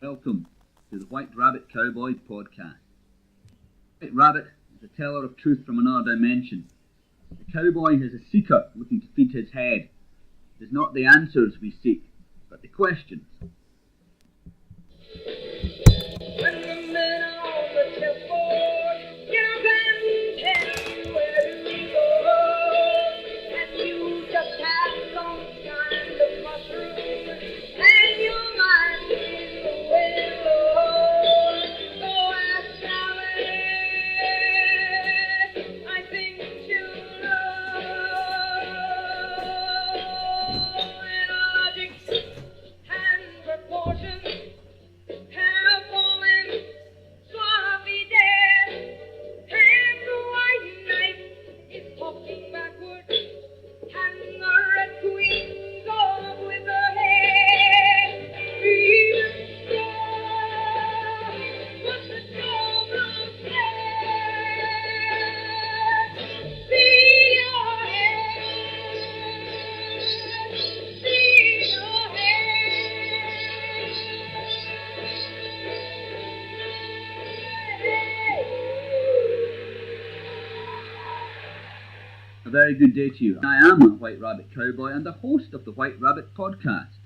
Welcome to the White Rabbit Cowboys podcast. White Rabbit is a teller of truth from another dimension. The cowboy is a seeker looking to feed his head. It is not the answers we seek, but the questions. When the men on the chessboard get up and tell you where to go, and you just have some kind of mushroom, and your mind is the willow. So ask Sally, I think she'll know. And logic and proportion have fallen sloppy dead, and the white knight is walking backward, and the red queen goes with her head. Even so, what the children say, see your head, see your A very good day to you. I am a White Rabbit Cowboy and the host of the White Rabbit podcast.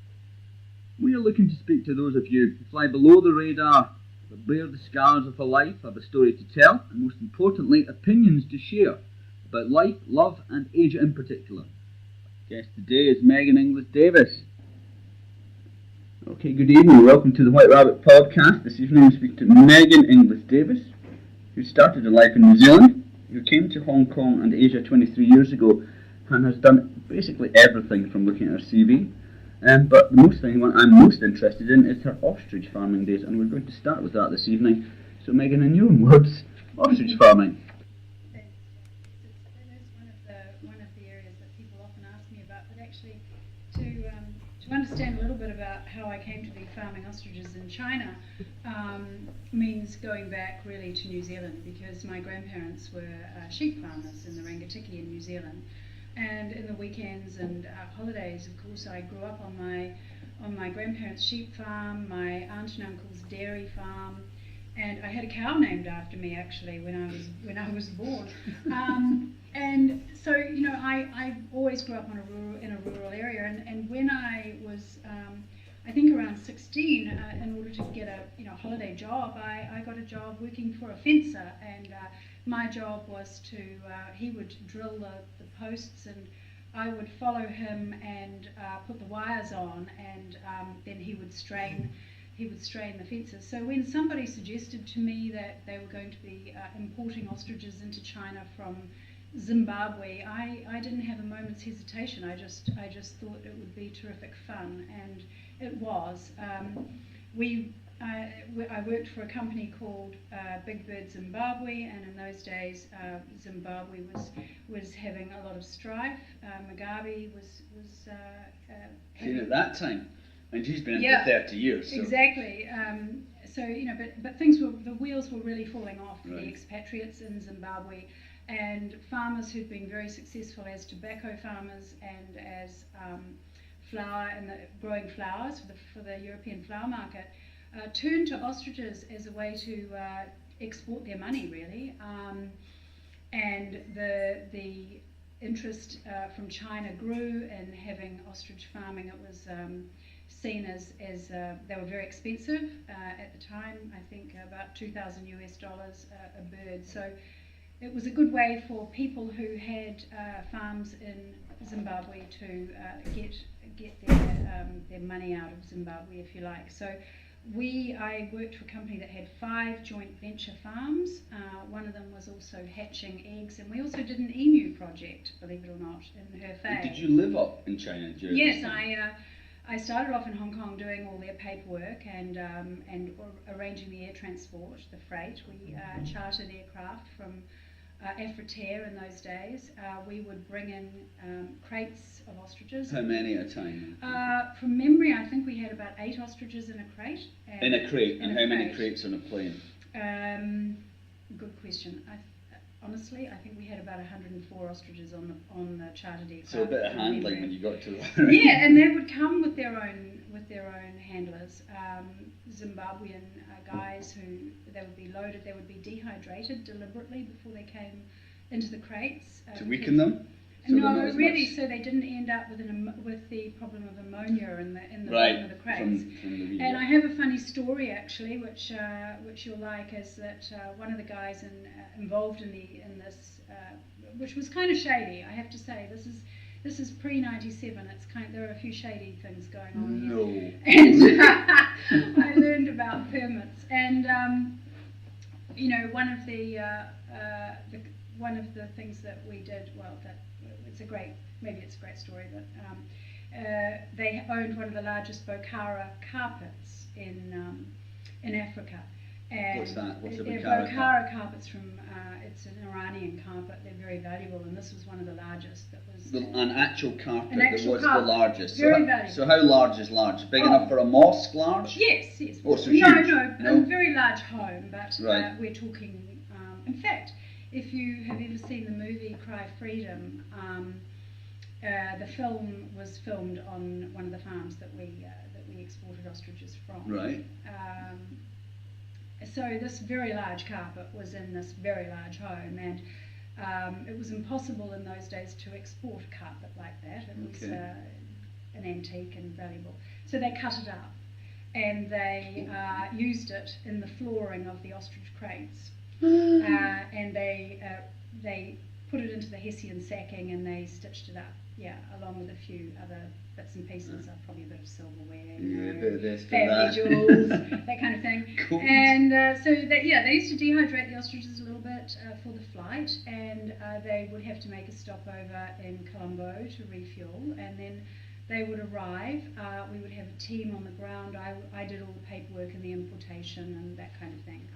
We are looking to speak to those of you who fly below the radar, but bear the scars of a life, have a story to tell, and most importantly, opinions to share about life, love, and Asia in particular. Guest today is Megan Inglis Davis. Okay, good evening. Welcome to the White Rabbit podcast. This evening we speak to Megan Inglis Davis, who started her life in New Zealand, who came to Hong Kong and Asia 23 years ago and has done basically everything from looking at her CV. But the most thing I'm most interested in is her ostrich farming days, and we're going to start with that this evening. So Megan, in your own words, ostrich farming. That is one of the areas that people often ask me about, but actually to understand a little bit about how I came to be farming ostriches in China means going back really to New Zealand, because my grandparents were sheep farmers in the Rangitikei in New Zealand, and in the weekends and holidays, of course, I grew up on my grandparents' sheep farm, my aunt and uncle's dairy farm, and I had a cow named after me actually when I was born. And so, I always grew up in a rural area, and when I was, I think around 16, in order to get a holiday job, I got a job working for a fencer, and my job was to, he would drill the posts, and I would follow him and put the wires on, and then he would strain the fences. So when somebody suggested to me that they were going to be importing ostriches into China from Zimbabwe, I didn't have a moment's hesitation. I just thought it would be terrific fun, and it was. I worked for a company called Big Bird Zimbabwe, and in those days Zimbabwe was having a lot of strife. Mugabe was Seen at that time, and she's been in for 30 years. So. Exactly. But things the wheels were really falling off for the Right. expatriates in Zimbabwe, and farmers who'd been very successful as tobacco farmers and as flour and growing flowers for the European flour market turned to ostriches as a way to export their money, really. And the interest from China grew in having ostrich farming. It was seen as they were very expensive at the time. I think about $2,000 a bird. So it was a good way for people who had farms in Zimbabwe to get their money out of Zimbabwe, if you like. So I worked for a company that had 5 joint venture farms. One of them was also hatching eggs, and we also did an emu project, believe it or not, in Hefei. Did you live up in China during this Yes, time? I started off in Hong Kong doing all their paperwork and arranging the air transport, the freight. We chartered aircraft from Afratair in those days. We would bring in crates of ostriches. How many at a time? From memory, I think we had about 8 ostriches in a crate. In a crate, and how many crates on a plane? Good question. Honestly, I think we had about 104 ostriches on the chartered aircraft. So a bit of handling when you got to Yeah, and they would come with their own with their own handlers, Zimbabwean guys who they would be loaded, they would be dehydrated deliberately before they came into the crates. To weaken them? So they're not No, as really, much- so they didn't end up with with the problem of ammonia in the Right, bottom of the crates. from the video. And I have a funny story actually, which you'll like, is that one of the guys involved in this, which was kind of shady, I have to say. This is pre-97. There are a few shady things going on here. No. And I learned about permits, and you know, one of the things that we did, maybe it's a great story, but they owned one of the largest Bokhara carpets in Africa. And What's that? What's a they're Bokhara Bokhara carpets from, it's an Iranian carpet. They're very valuable, and this was one of the largest that was... An actual carpet An that actual was carpet. the largest. Very valuable. So how large is large? Big Oh. enough for a mosque large? Yes. Oh, so no, huge. no, a very large home, but Right. we're talking. In fact, if you have ever seen the movie Cry Freedom, the film was filmed on one of the farms that we exported ostriches from. Right. So this very large carpet was in this very large home, and it was impossible in those days to export a carpet like that. It was Okay. an antique and valuable. So they cut it up, and they used it in the flooring of the ostrich crates, and they put it into the Hessian sacking, and they stitched it up. Yeah, along with a few other bits and pieces, probably a bit of silverware, Yeah, a bit of this, bit of family that. jewels, that kind of thing. Cool. And so they used to dehydrate the ostriches a little bit for the flight, and they would have to make a stopover in Colombo to refuel, and then they would arrive. We would have a team on the ground. I did all the paperwork and the importation and that kind of thing.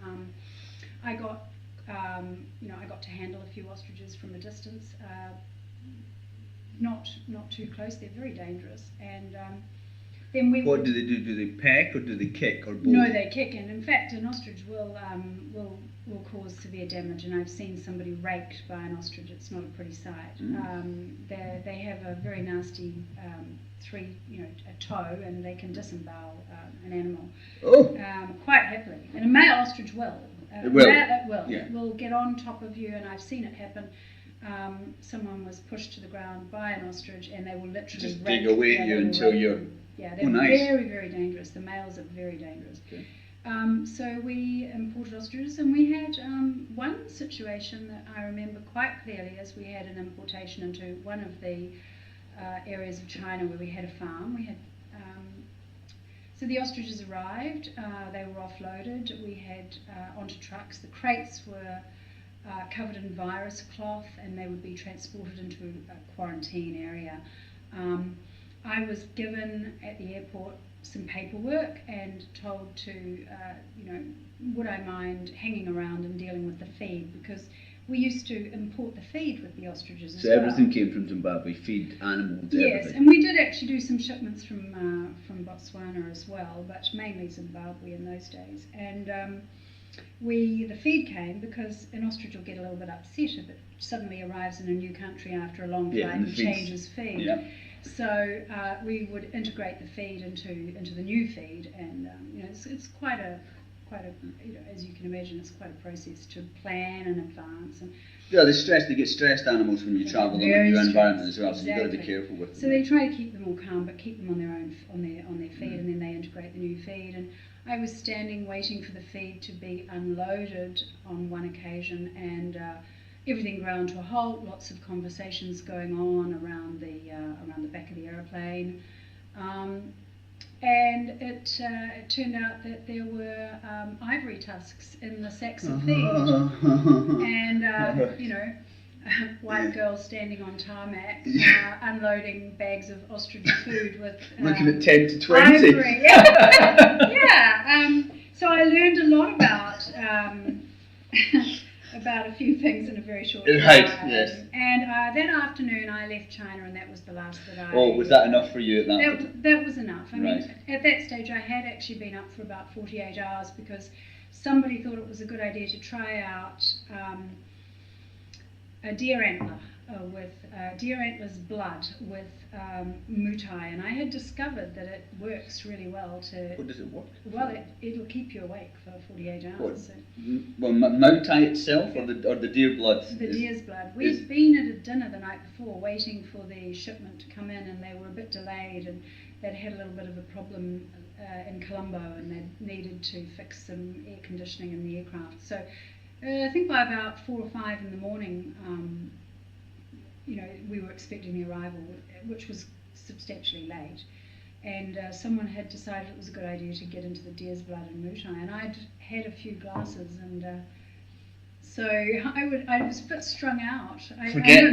I got to handle a few ostriches from a distance. Not too close. They're very dangerous. And then we. What do they do? Do they peck or do they kick or both? No, they kick, and in fact, an ostrich will cause severe damage. And I've seen somebody raked by an ostrich. It's not a pretty sight. They have a very nasty a toe, and they can disembowel an animal quite happily. And a male ostrich will. It will. It will. Yeah. It will get on top of you, and I've seen it happen. Someone was pushed to the ground by an ostrich, and they will literally Just rake, dig away at you they will until rake you're... you. Yeah, they're nice. very, very dangerous. The males are very dangerous. Okay. So we imported ostriches, and we had one situation that I remember quite clearly, as we had an importation into one of the areas of China where we had a farm. We had so the ostriches arrived. They were offloaded. We had onto trucks. The crates were covered in virus cloth, and they would be transported into a quarantine area. I was given at the airport some paperwork and told to, would I mind hanging around and dealing with the feed, because we used to import the feed with the ostriches as So well. everything came from Zimbabwe, feed, animals, Yes, everything. and we did actually do some shipments from Botswana as well, but mainly Zimbabwe in those days. And the feed came because an ostrich will get a little bit upset if it suddenly arrives in a new country after a long flight and the and feed's- changes feed. Yeah. So we would integrate the feed into the new feed, and it's quite a as you can imagine, it's quite a process to plan in advance. And Yeah, they get stressed animals when you travel them in Very a new stressed, environment as well, so you've got to be exactly. careful with them. So they try to keep them all calm, but keep them on their own on their feed, and then they integrate the new feed. And I was standing waiting for the feed to be unloaded on one occasion, and everything ground to a halt. Lots of conversations going on around the back of the aeroplane, and it turned out that there were ivory tusks in the sacks of feed, and white girl standing on tarmac unloading bags of ostrich food with Looking at 10 to 20. ivory. Yeah. So I learned a lot about about a few things in a very short time. Right, yes. And that afternoon I left China, and that was the last that I... Oh, was that enough for you at that point? That was enough. I mean, Right. at that stage I had actually been up for about 48 hours because somebody thought it was a good idea to try out a deer antler with deer antlers blood with mutai, and I had discovered that it works really well to. What does it work? Well, it'll keep you awake for 48 hours. What? So. Well, Mautai itself, or the deer blood? The deer's blood. We'd been at a dinner the night before waiting for the shipment to come in, and they were a bit delayed, and they'd had a little bit of a problem in Colombo, and they needed to fix some air conditioning in the aircraft. So I think by about 4 or 5 in the morning, we were expecting the arrival, which was substantially late. And someone had decided it was a good idea to get into the deer's blood and mutai, and I'd had a few glasses, and so I was a bit strung out. Forget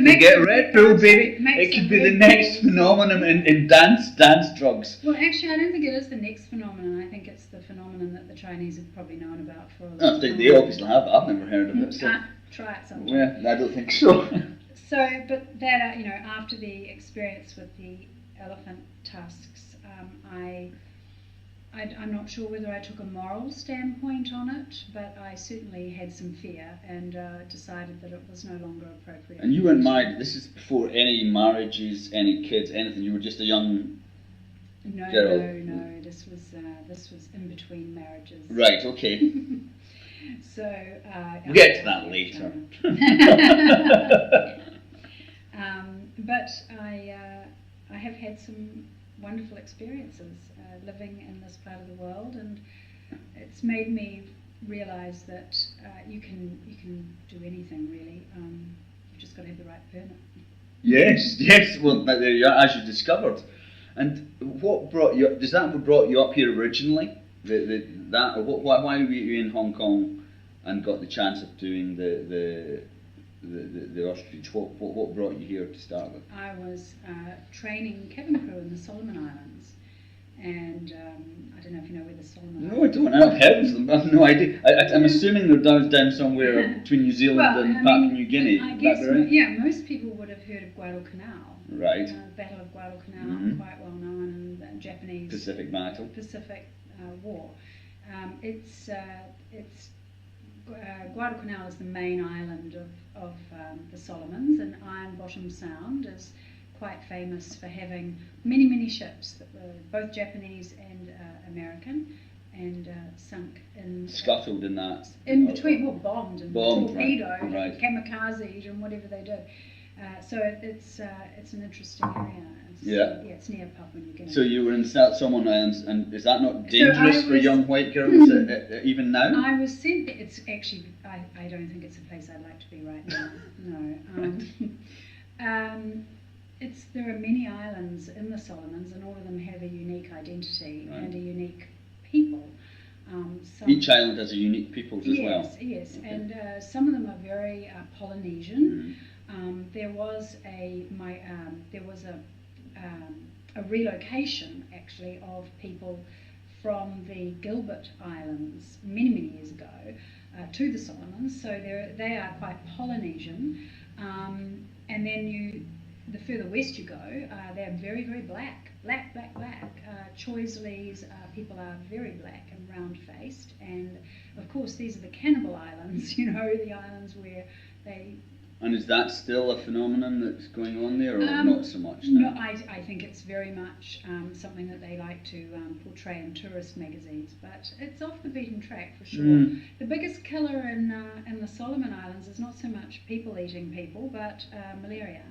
Red Bull, baby. It could be the next phenomenon in dance drugs. Well, actually, I don't think it is the next phenomenon. I think it's the phenomenon that the Chinese have probably known about for a long time. They obviously have. I've never heard of it. So. Try it sometime. Yeah, I don't think so. So, but that after the experience with the elephant tusks, I'm not sure whether I took a moral standpoint on it, but I certainly had some fear and decided that it was no longer appropriate. And you weren't married. This is before any marriages, any kids, anything. You were just a young girl. No. This was in between marriages. Right. Okay. So we'll get to that later. But I have had some wonderful experiences living in this part of the world, and it's made me realise that you can do anything really. You've just got to have the right permit. Yes. Well, there you are, as you discovered. And what brought you? Does that what brought you up here originally? Why were you in Hong Kong and got the chance of doing the ostrich? What brought you here to start with? I was training cabin crew in the Solomon Islands, and I don't know if you know where the Solomon Islands are. No, I don't. I've heard of them. I have no idea. I'm assuming they're down somewhere between New Zealand and Papua New Guinea. I guess, right? Most people would have heard of Guadalcanal. Right. Battle of Guadalcanal, quite well known, and Japanese Pacific battle. Pacific War. Guadalcanal is the main island of the Solomons, and Iron Bottom Sound is quite famous for having many ships that were both Japanese and American, and sunk in scuttled in that in between, bombed and torpedoed right. and kamikazed and whatever they did. So it's an interesting area. It's near Papua New Guinea. So you were in Solomon Islands, and is that not dangerous for young white girls even now? I was sent there. It's actually, I don't think it's a place I'd like to be right now. No. There are many islands in the Solomons, and all of them have a unique identity and a unique people. Each island has a unique people as well. Yes, okay. And some of them are very Polynesian. There was a relocation actually of people from the Gilbert Islands many years ago to the Solomons. So they are quite Polynesian, and then the further west you go, they're very black. Choisleys, people are very black and round-faced, and of course these are the cannibal islands. The islands where they. And is that still a phenomenon that's going on there, or not so much now? No, I think it's very much something that they like to portray in tourist magazines, but it's off the beaten track for sure. The biggest killer in the Solomon Islands is not so much people eating people, but malaria.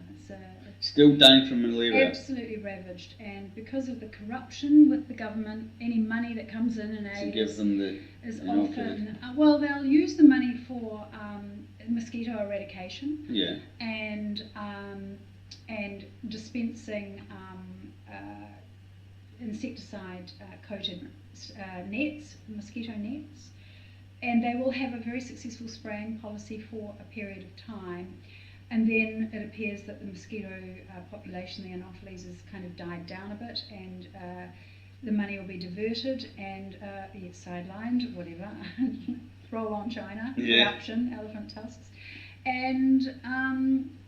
It's still dying from malaria. Absolutely ravaged, and because of the corruption with the government, any money that comes in aid is often they'll use the money for mosquito eradication, and dispensing insecticide coated nets, mosquito nets, and they will have a very successful spraying policy for a period of time. And then it appears that the mosquito population, the Anopheles, has kind of died down a bit, and the money will be diverted and sidelined, whatever. Roll on China, corruption, elephant tusks, and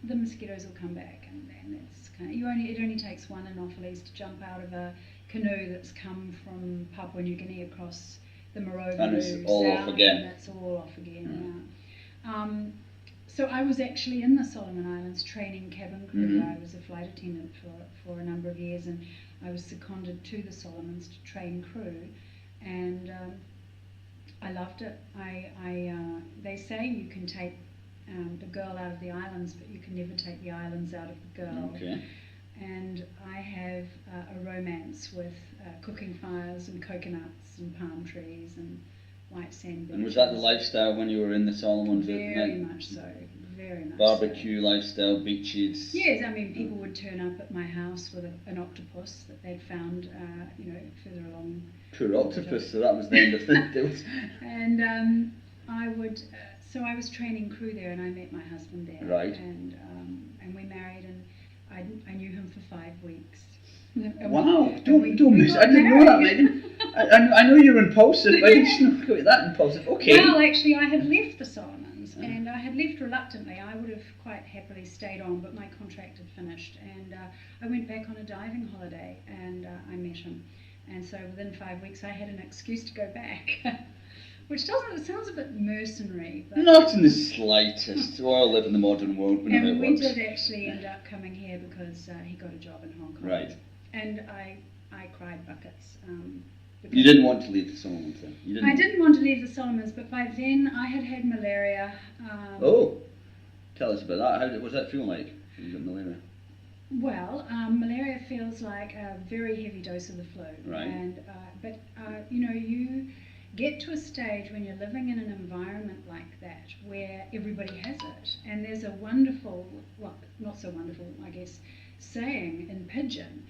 the mosquitoes will come back, and it's it only takes one Anopheles to jump out of a canoe that's come from Papua New Guinea across the Morogo and it's all off again. And it's all off again. So I was actually in the Solomon Islands training cabin crew. Mhm. I was a flight attendant for a number of years, and I was seconded to the Solomons to train crew, and I loved it. They say you can take the girl out of the islands, but you can never take the islands out of the girl. Okay. And I have a romance with cooking fires and coconuts and palm trees and white sand beaches. And was that the lifestyle when you were in the Solomons? Very much so. Very much Barbecue lifestyle, beaches. so. Yes, I mean, people would turn up at my house with an octopus that they'd found, further along. Poor octopus, so that was the end of it. And I would, so I was training crew there, and I met my husband there. Right. And we married, and I knew him for 5 weeks. Wow, And don't we miss. got I didn't know that, married. Megan. I know you're impulsive, but I didn't know that impulsive. Okay. Well, actually, I had left the Solomons, and I had left reluctantly. I would have quite happily stayed on, but my contract had finished, and I went back on a diving holiday, and I met him. And so within 5 weeks, I had an excuse to go back, which it sounds a bit mercenary. But Not in the slightest. We all live in the modern world. We know how and it we works. did actually end up coming here because he got a job in Hong Kong. Right. And I cried buckets. Because You didn't want to leave the Solomons then? You didn't? I didn't want to leave the Solomons, but by then I had malaria. Oh, tell us about that. What does that feel like when you got malaria? Well, malaria feels like a very heavy dose of the flu. Right. And you get to a stage when you're living in an environment like that where everybody has it, and there's a wonderful, well, not so wonderful, I guess, saying in Pidgin.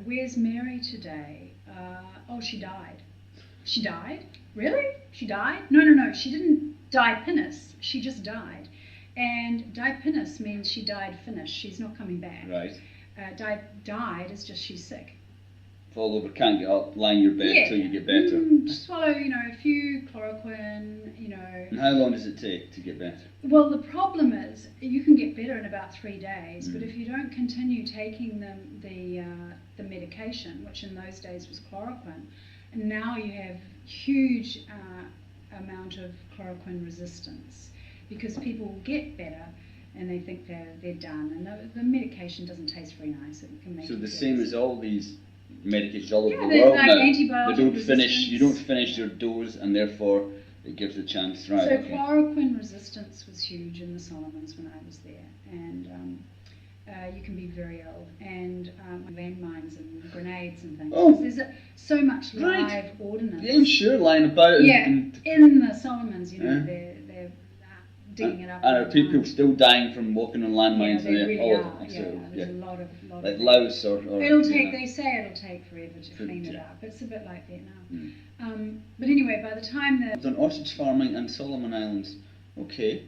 Where's Mary today? Oh, she died. She died? Really? She died? No, she didn't die pinus. She just died. And die pinus means she died finished. She's not coming back. Right. Died is just she's sick. Fall over, can't get up, lie in your bed till you get better. Just swallow, a few chloroquine, And how long does it take to get better? Well, the problem is you can get better in about 3 days, but if you don't continue taking the medication, which in those days was chloroquine, and now you have huge amount of chloroquine resistance because people will get better and they think they're done, and the medication doesn't taste very nice. It can make So you the feel same sick. as all these medications all over Yeah, the there's world like now. antibiotic You don't resistance. finish your dose, and therefore it gives a chance. Right. So okay. chloroquine resistance was huge in the Solomons when I was there, and you can be very ill, and landmines and grenades and things. Oh. There's so much live Right. ordnance. Yeah, I'm sure lying about. Yeah, And in the Solomons, Yeah. they're digging it up. and all are the people time. still dying from walking on landmines? Yeah, they and really all are. of Yeah, them? there's a lot of Like of Laos or It'll you take. know. They say it'll take forever to Food, clean it yeah. up. It's a bit like Vietnam. Mm. But anyway, by the time the Done ostrich farming and Solomon Islands. Okay.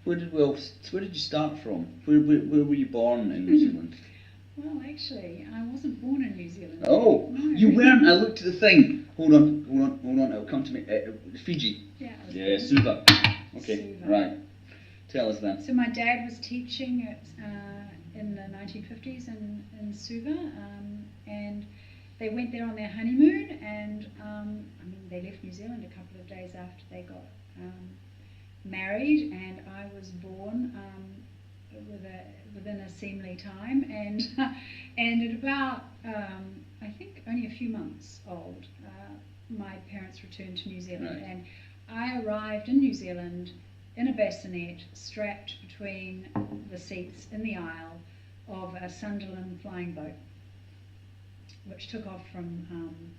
Where did you start from? Where were you born in New Zealand? well, actually, I wasn't born in New Zealand. Oh, No. you weren't. I looked at the thing. Hold on. It'll come to me. Fiji. Yeah. I was Yeah, born Suva. Okay, Suva. right. Tell us then. So my dad was teaching in the 1950s in Suva, and they went there on their honeymoon, and they left New Zealand a couple of days after they got married, and I was born within a seemly time, and and at about I think only a few months old, my parents returned to New Zealand, Right. and I arrived in New Zealand in a bassinet, strapped between the seats in the aisle of a Sunderland flying boat, which took off from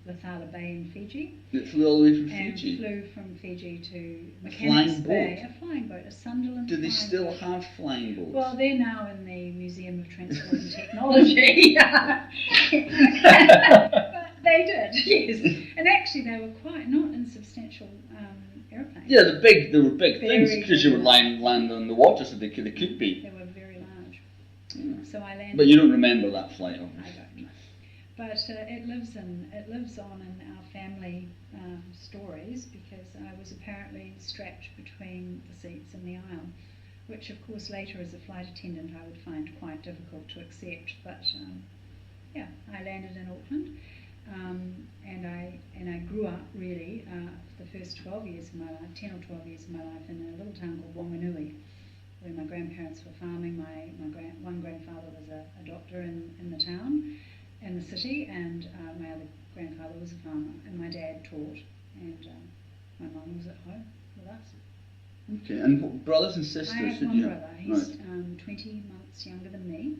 Lathala Bay in Fiji, It flew all the way from and Fiji. flew from Fiji to A Mechanics flying Bay. boat? A flying boat, a Sunderland Do they flying still boat. have flying boats? Well, they're now in the Museum of Transport and Technology. But they did, yes. And actually, they were quite not insubstantial airplanes. yeah, they were big things Very, because you were very land on the water, so they could be. They were very large. Yeah. So I landed. But you don't remember that flight, I obviously. don't. But it lives on in our family stories because I was apparently strapped between the seats in the aisle, which of course later as a flight attendant I would find quite difficult to accept. But I landed in Auckland. and I grew up really for the first 12 years of my life, 10 or 12 years of my life, in a little town called Wanganui, where my grandparents were farming. One grandfather was a doctor in the town, in the city, and my other grandfather was a farmer, and my dad taught, and my mum was at home with us. Okay, and what brothers and sisters? I have did one you brother. He's 20 months younger than me.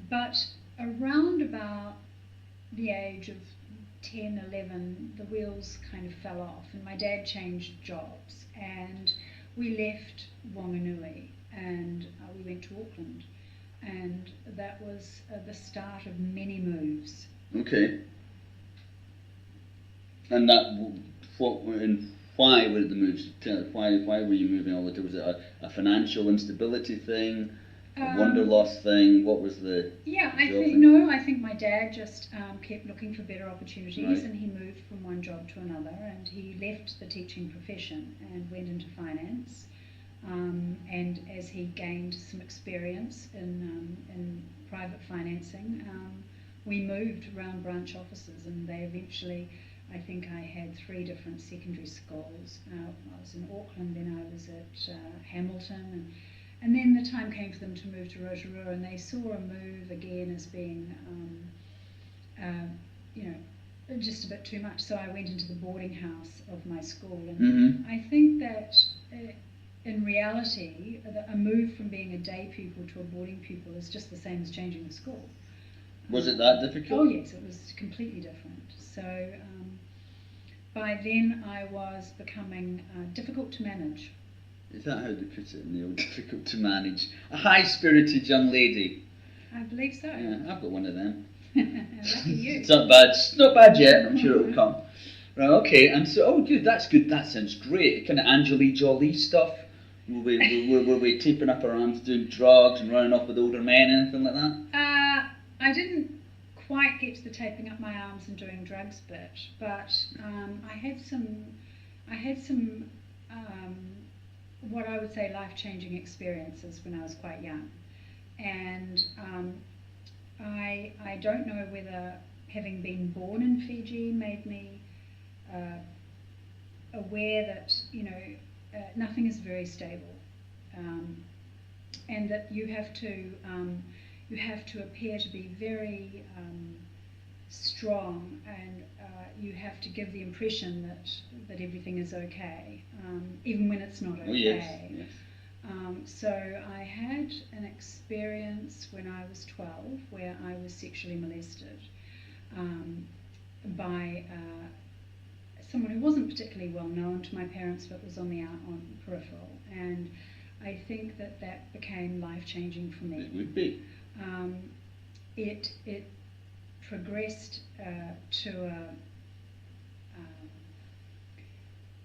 But around about the age of 10, 11, the wheels kind of fell off, and my dad changed jobs, and we left Wanganui, and we went to Auckland, and that was the start of many moves. Okay. And why were the moves? Why were you moving all the time? Was it a financial instability thing, a wanderlust thing? What was the? Yeah, I think my dad just kept looking for better opportunities, Right. and he moved from one job to another, and he left the teaching profession and went into finance. And as he gained some experience in private financing, we moved around branch offices, and they eventually, I think I had 3 different secondary schools. I was in Auckland, then I was at Hamilton, and then the time came for them to move to Rotorua, and they saw a move again as being, just a bit too much. So I went into the boarding house of my school, and I think that in reality, a move from being a day pupil to a boarding pupil is just the same as changing the school. Was it that difficult? Oh yes, it was completely different. So by then I was becoming difficult to manage. Is that how they put it, Neil? Difficult to manage. A high-spirited young lady. I believe so. Yeah, I've got one of them. Lucky you. It's not bad. It's not bad yet. I'm sure it'll come. Right. Okay. And so, oh, good. That's good. That sounds great. Kind of Angelina Jolie stuff. Were we taping up our arms, doing drugs, and running off with older men, anything like that? I didn't quite get to the taping up my arms and doing drugs bit, but I had some what I would say life-changing experiences when I was quite young, and I don't know whether having been born in Fiji made me aware that nothing is very stable, and that you have to appear to be very strong, and you have to give the impression that everything is okay, even when it's not okay. Oh, yes, yes. So I had an experience when I was 12 where I was sexually molested by someone who wasn't particularly well known to my parents, but was on peripheral, and I think that became life-changing for me. It would be. It progressed to a.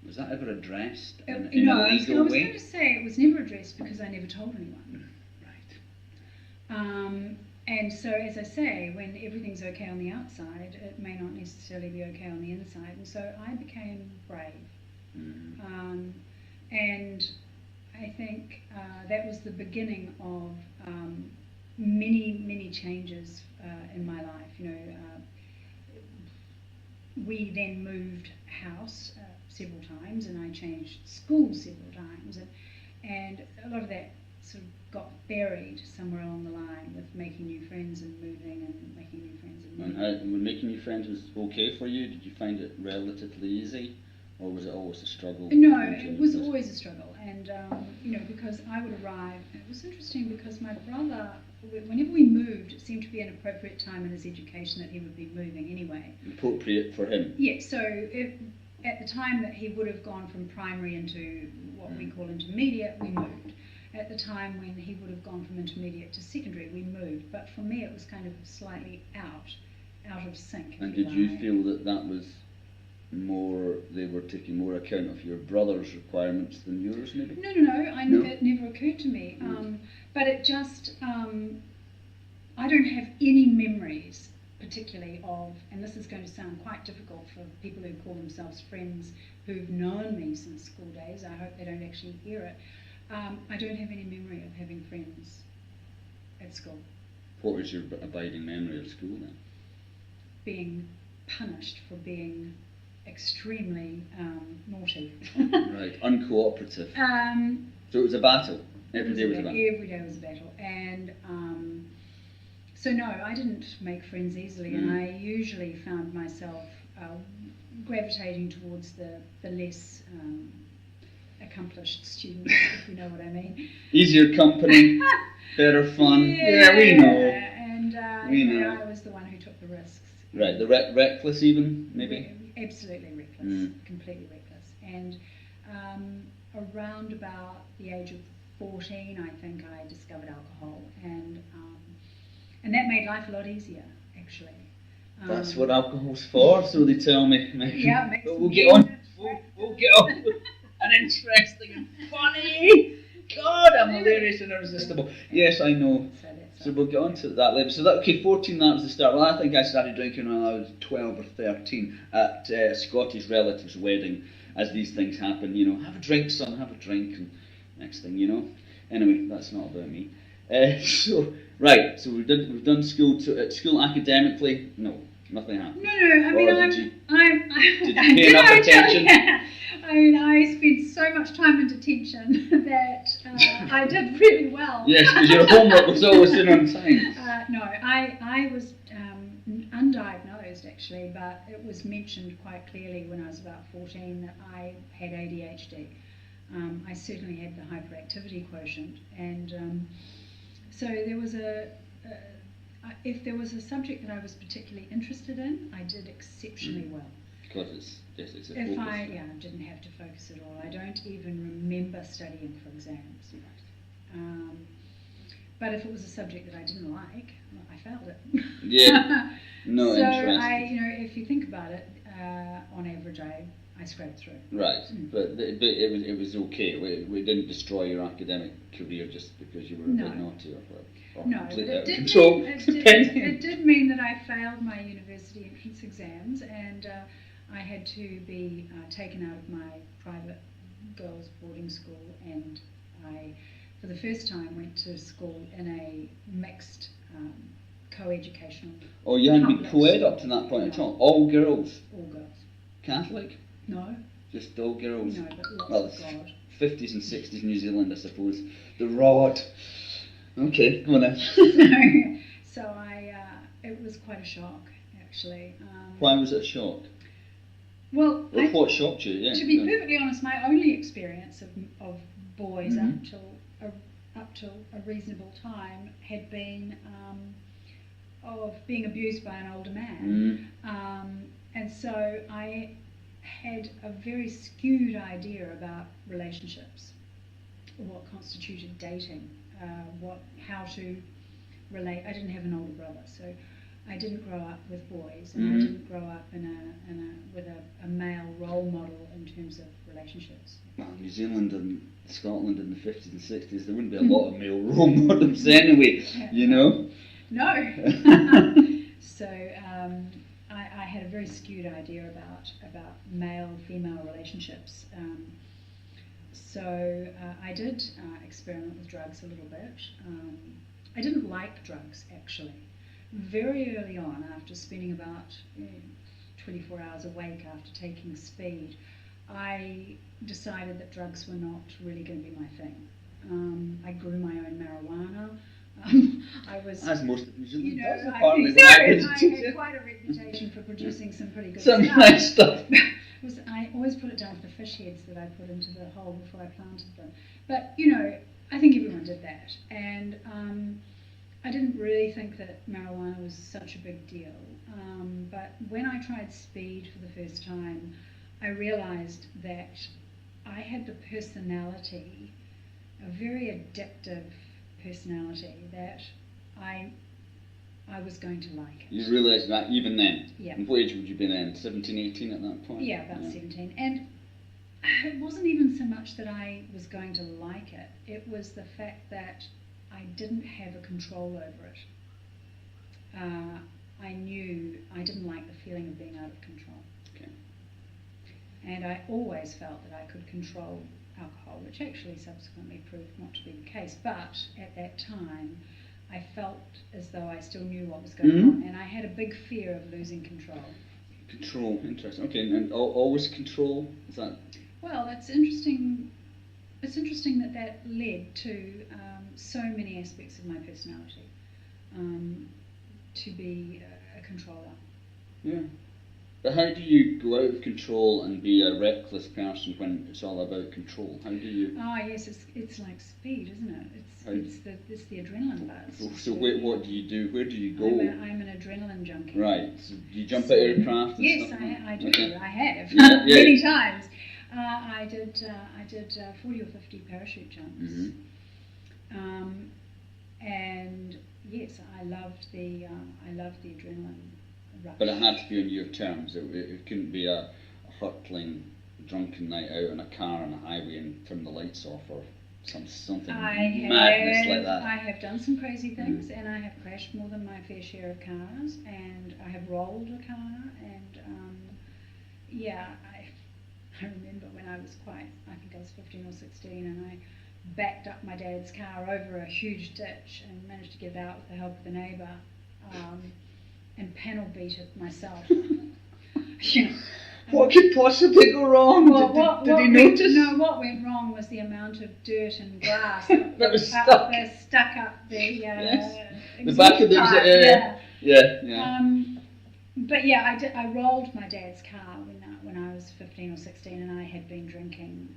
Was that ever addressed in a No, I was legal way? going to say it was never addressed because I never told anyone. Right. And so, as I say, when everything's okay on the outside, it may not necessarily be okay on the inside. And so I became brave. And I think that was the beginning of many changes in my life. We then moved house several times, and I changed schools several times, and a lot of that sort of got buried somewhere along the line with making new friends and moving and making new friends and moving. And when making new friends was okay for you, did you find it relatively easy, or was it always a struggle? No, it was always a struggle, and because I would arrive. It was interesting because my brother, whenever we moved, it seemed to be an appropriate time in his education that he would be moving anyway. Appropriate for him. Yeah, so at the time that he would have gone from primary into what we call intermediate, we moved. At the time when he would have gone from intermediate to secondary, we moved. But for me, it was kind of slightly out of sync. And did you feel that was more, they were taking more account of your brother's requirements than yours, maybe? No. It never occurred to me. But it just, I don't have any memories particularly of, and this is going to sound quite difficult for people who call themselves friends who've known me since school days. I hope they don't actually hear it. I don't have any memory of having friends at school. What was your abiding memory of school then? being punished for being extremely naughty. Right, uncooperative. So it was a battle. Every day was a battle. Every day was a battle. And so no, I didn't make friends easily, and I usually found myself gravitating towards the less accomplished students, if you know what I mean. Easier company, better fun. Yeah, we know. And We know. I was the one who took the risks. Right, the reckless even, maybe? Absolutely reckless, completely reckless. And around about the age of 14, I think I discovered alcohol, and that made life a lot easier, actually. That's what alcohol's for, so they tell me. Yeah, it makes But we'll me get on. We'll get on with an interesting and funny. God, I'm hilarious and irresistible. Yes, I know. So we'll get on to that later. So that, okay, 14, that was the start. Well, I think I started drinking when I was 12 or 13 at a Scottish relative's wedding, as these things happen, you know, have a drink, son, have a drink, and next thing you know. Anyway, that's not about me. So we've done school. At school academically, no, nothing happened. No, I mean, Did you pay enough attention? I mean, I spent so much time in detention that I did really well. Yes, because your homework was always in on time. No, I was undiagnosed actually, but it was mentioned quite clearly when I was about 14 that I had ADHD. I certainly had the hyperactivity quotient, and so there was if there was a subject that I was particularly interested in, I did exceptionally well. Because it's a If focus. I didn't have to focus at all. I don't even remember studying for exams. But if it was a subject that I didn't like, well, I failed it. Yeah. No, so interesting. if you think about it, on average, I scraped through. Right, but it was okay. We didn't destroy your academic career just because you were a bit naughty or No, but completely out of it control. did mean that I failed my university entrance exams, and I had to be taken out of my private girls' boarding school, and I, for the first time, went to school in a mixed co-educational. Oh, you hadn't been co-ed up to that point at all? All girls? All girls. Catholic? No. Just all girls? No, but Well, lots of God. 50s and 60s New Zealand, I suppose. The rod. Okay, go on then. So it was quite a shock, actually. Why was it a shock? Well, What shocked you? Yeah. to be perfectly honest, my only experience of boys up till a reasonable time had been of being abused by an older man, and so I had a very skewed idea about relationships, what constituted dating, how to relate. I didn't have an older brother, so I didn't grow up with boys, and I didn't grow up with a male role model in terms of relationships. Well, New Zealand and Scotland in the 50s and 60s, there wouldn't be a lot of male role models anyway, you know? No. So I had a very skewed idea about male-female relationships. So I did experiment with drugs a little bit. I didn't like drugs, actually. Very early on, after spending about 24 hours awake after taking speed, I decided that drugs were not really going to be my thing. I grew my own marijuana. I was, as most of New Zealand you know, does, I apparently. had quite a reputation for producing some pretty good Some stuff. nice stuff. I always put it down to the fish heads that I put into the hole before I planted them. But, you know, I think everyone did that. And I didn't really think that marijuana was such a big deal. But when I tried speed for the first time, I realized that I had the personality, a very addictive personality, that I was going to like it. You realised that even then? Yeah. And what age would you be then? 17, 18 at that point? Yeah, about 17. And it wasn't even so much that I was going to like it. It was the fact that I didn't have a control over it. I knew I didn't like the feeling of being out of control. Okay. And I always felt that I could control alcohol, which actually subsequently proved not to be the case. But at that time, I felt as though I still knew what was going on, and I had a big fear of losing control. Control, interesting. Okay, and always control, is that? Well, it's interesting. It's interesting that led to so many aspects of my personality, to be a controller. Yeah. But how do you go out of control and be a reckless person when it's all about control? How do you? Oh yes, it's like speed, isn't it? It's the adrenaline buzz. So what do you do? Where do you go? I'm an adrenaline junkie. Right. So do you jump out of aircraft? And Yes, stuff I do. Okay. I have Yeah. many times. I did 40 or 50 parachute jumps. Mm-hmm. And yes, I loved the adrenaline rush. But it had to be on your terms. It couldn't be a hurtling, drunken night out in a car on a highway and turn the lights off or something madness like that. I have done some crazy things, and I have crashed more than my fair share of cars, and I have rolled a car, and I remember when I was I think I was 15 or 16, and I backed up my dad's car over a huge ditch and managed to get it out with the help of the neighbour, and panel beat it myself. What could possibly go wrong? Did he notice? No, what went wrong was the amount of dirt and grass that was stuck up the the back of the pipe, yeah. But yeah, I rolled my dad's car when I was 15 or 16, and I had been drinking.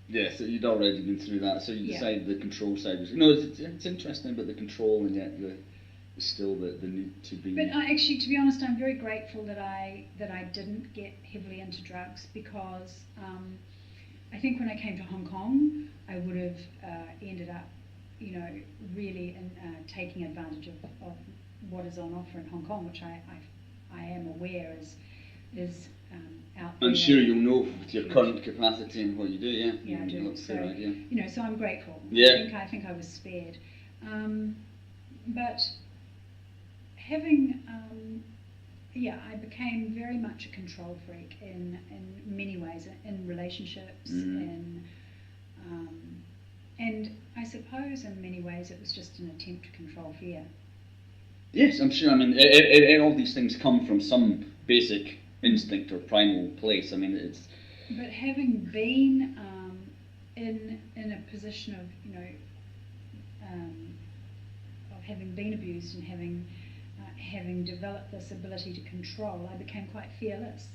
Yeah, so you'd already been through that, so you decided the control side was. It's interesting, but the control and yet still the need to be. But actually, to be honest, I'm very grateful that I didn't get heavily into drugs, because I think when I came to Hong Kong, I would have ended up, really taking advantage of what is on offer in Hong Kong, which I am aware is out there. I'm sure you'll know with your current capacity and what you do, yeah. Yeah, I do. That's So, a fair idea. so I'm grateful. Yeah. I think I was spared. But having, I became very much a control freak in many ways, in relationships, and I suppose in many ways it was just an attempt to control fear. Yes, I'm sure. I mean, all these things come from some basic instinct or primal place. I mean, it's. But having been in a position of of having been abused and having developed this ability to control, I became quite fearless.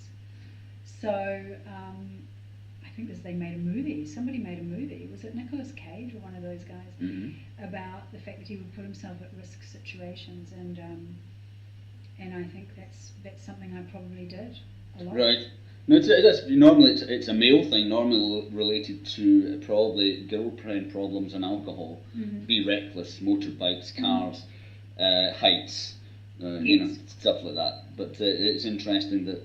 So I think they made a movie. Somebody made a movie. Was it Nicolas Cage or one of those guys? Mm-hmm. About the fact that he would put himself at risk situations, and I think that's something I probably did a lot. Right. No, normally it's a male thing, normally related to probably girlfriend problems and alcohol. Mm-hmm. Be reckless, motorbikes, cars, heights, Yes. stuff like that. But it's interesting that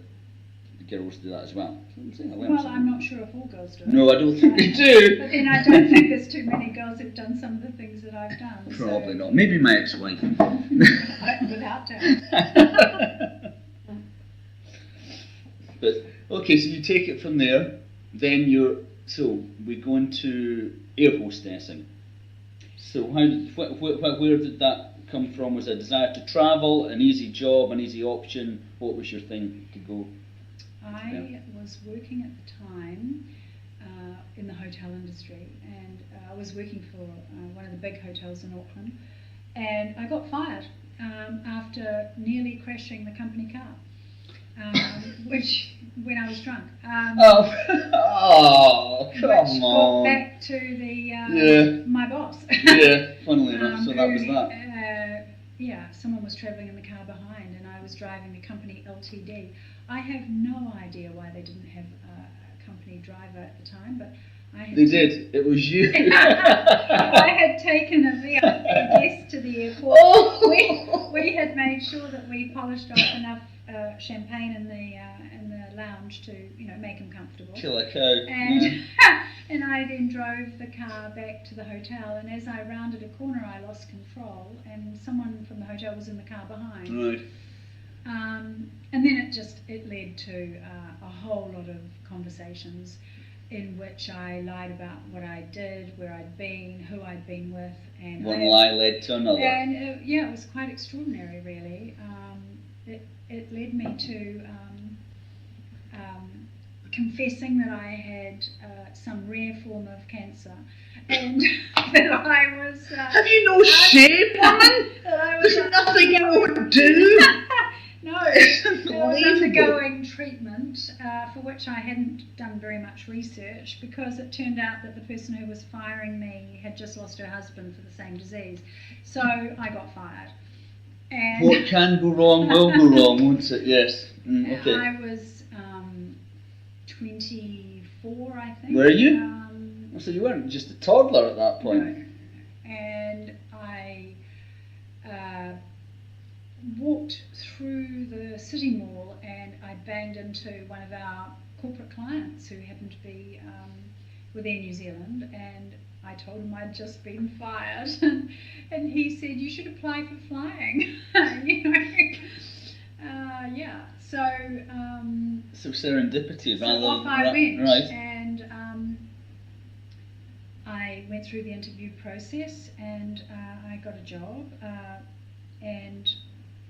the girls do that as well. Well, I'm not sure if all girls do it. No, I don't think they do. But then I don't think there's too many girls who've done some of the things that I've done. Probably not. Maybe my ex-wife. Without doubt. But okay, so you take it from there. Then we go into air hostessing. So where did that come from? Was it a desire to travel, an easy job, an easy option? What was your thing to go? I was working at the time in the hotel industry, and I was working for one of the big hotels in Auckland, and I got fired after nearly crashing the company car, which when I was drunk. Come which got on. back to the my boss. Yeah, funnily enough, so that was who, that. Someone was travelling in the car behind, and I was driving the company Ltd. I have no idea why they didn't have a company driver at the time, but I had. They did. It was you. I had taken a VIP guest to the airport. Oh. We had made sure that we polished off enough champagne in the lounge to make him comfortable. Kill a cow. And and I then drove the car back to the hotel, and as I rounded a corner I lost control, and someone from the hotel was in the car behind. Right. And then it led to a whole lot of conversations, in which I lied about what I did, where I'd been, who I'd been with, and One lie led to another. And yeah, it was quite extraordinary, really. It led me to confessing that I had some rare form of cancer, and that I was. Have you no shame, woman? There's nothing you would do. No, I was undergoing treatment for which I hadn't done very much research, because it turned out that the person who was firing me had just lost her husband for the same disease. So I got fired. And What can go wrong will go wrong, won't it? Yes. Okay. I was 24, I think. Were you? So you weren't just a toddler at that point. No. And I walked through the city mall, and I banged into one of our corporate clients who happened to be with Air New Zealand, and I told him I'd just been fired, and he said, "You should apply for flying." You know, yeah. So serendipity, So rather off I went, right. and I went through the interview process, and I got a job, and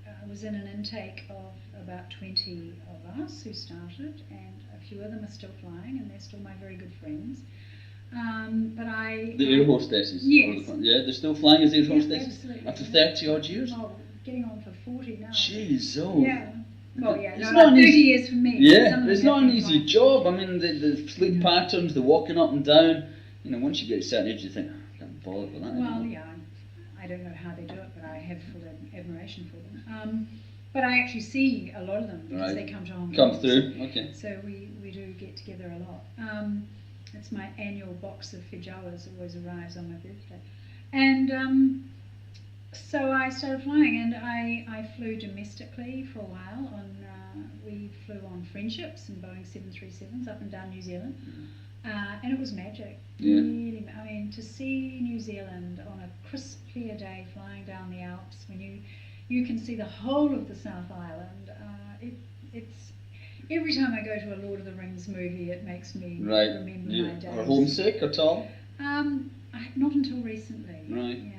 I was in an intake of about 20 of us who started, and a few of them are still flying, and they're still my very good friends. But The air hostesses. Yes. Yeah, they're still flying as air hostesses absolutely. after 30 odd years. Well, getting on for 40 now. Jeez, oh. Yeah. Well, yeah, It's no, not like an 30 easy- years for me. Yeah, Some of it's them not have an been easy flying. job. I mean, the sleep patterns, the walking up and down. You know, once you get to a certain age, you think, I can't bother with that Well, anymore. yeah, I don't know how they do it, but I have full admiration for them. But I actually see a lot of them because Right. they come to Hong Kong. Come through, okay. So we do get together a lot. It's my annual box of feijoas always arrives on my birthday. And so I started flying, and I flew domestically for a while. We flew on friendships and Boeing 737s up and down New Zealand. And it was magic. Yeah. Really, I mean, to see New Zealand on a crisp, clear day flying down the Alps, when you can see the whole of the South Island, it's every time I go to a Lord of the Rings movie, it makes me Right. remember You my days. are homesick at all? Not until recently. Right. Yeah.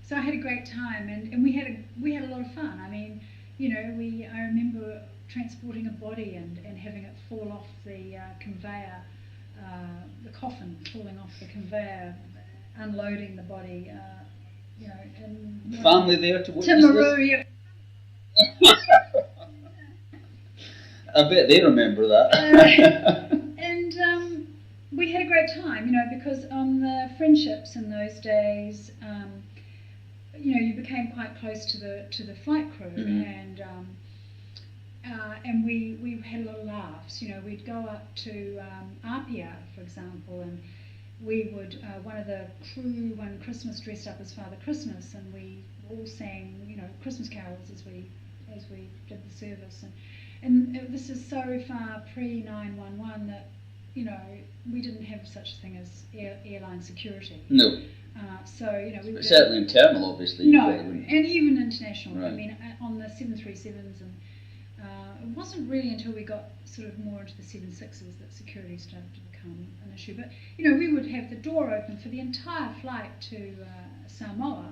So I had a great time, and we had a lot of fun. I mean, you know, I remember transporting a body and having it fall off the conveyor, the coffin falling off the conveyor, unloading the body, you know, and Family there to witness Timaru, this? yeah. I bet they remember that. And we had a great time, you know, because on the friendships in those days, you know, you became quite close to the flight crew, and we had a lot of laughs. You know, we'd go up to Apia, for example, and we would one of the crew one Christmas dressed up as Father Christmas, and we all sang, you know, Christmas carols as we did the service, and this is so far pre 911 that, you know, we didn't have such a thing as airline security. No. So, you know, we were Certainly internal, obviously. no, you wouldn't. and even international. Right. I mean, on the 737s, and it wasn't really until we got sort of more into the 76s that security started to become an issue. But, you know, we would have the door open for the entire flight to Samoa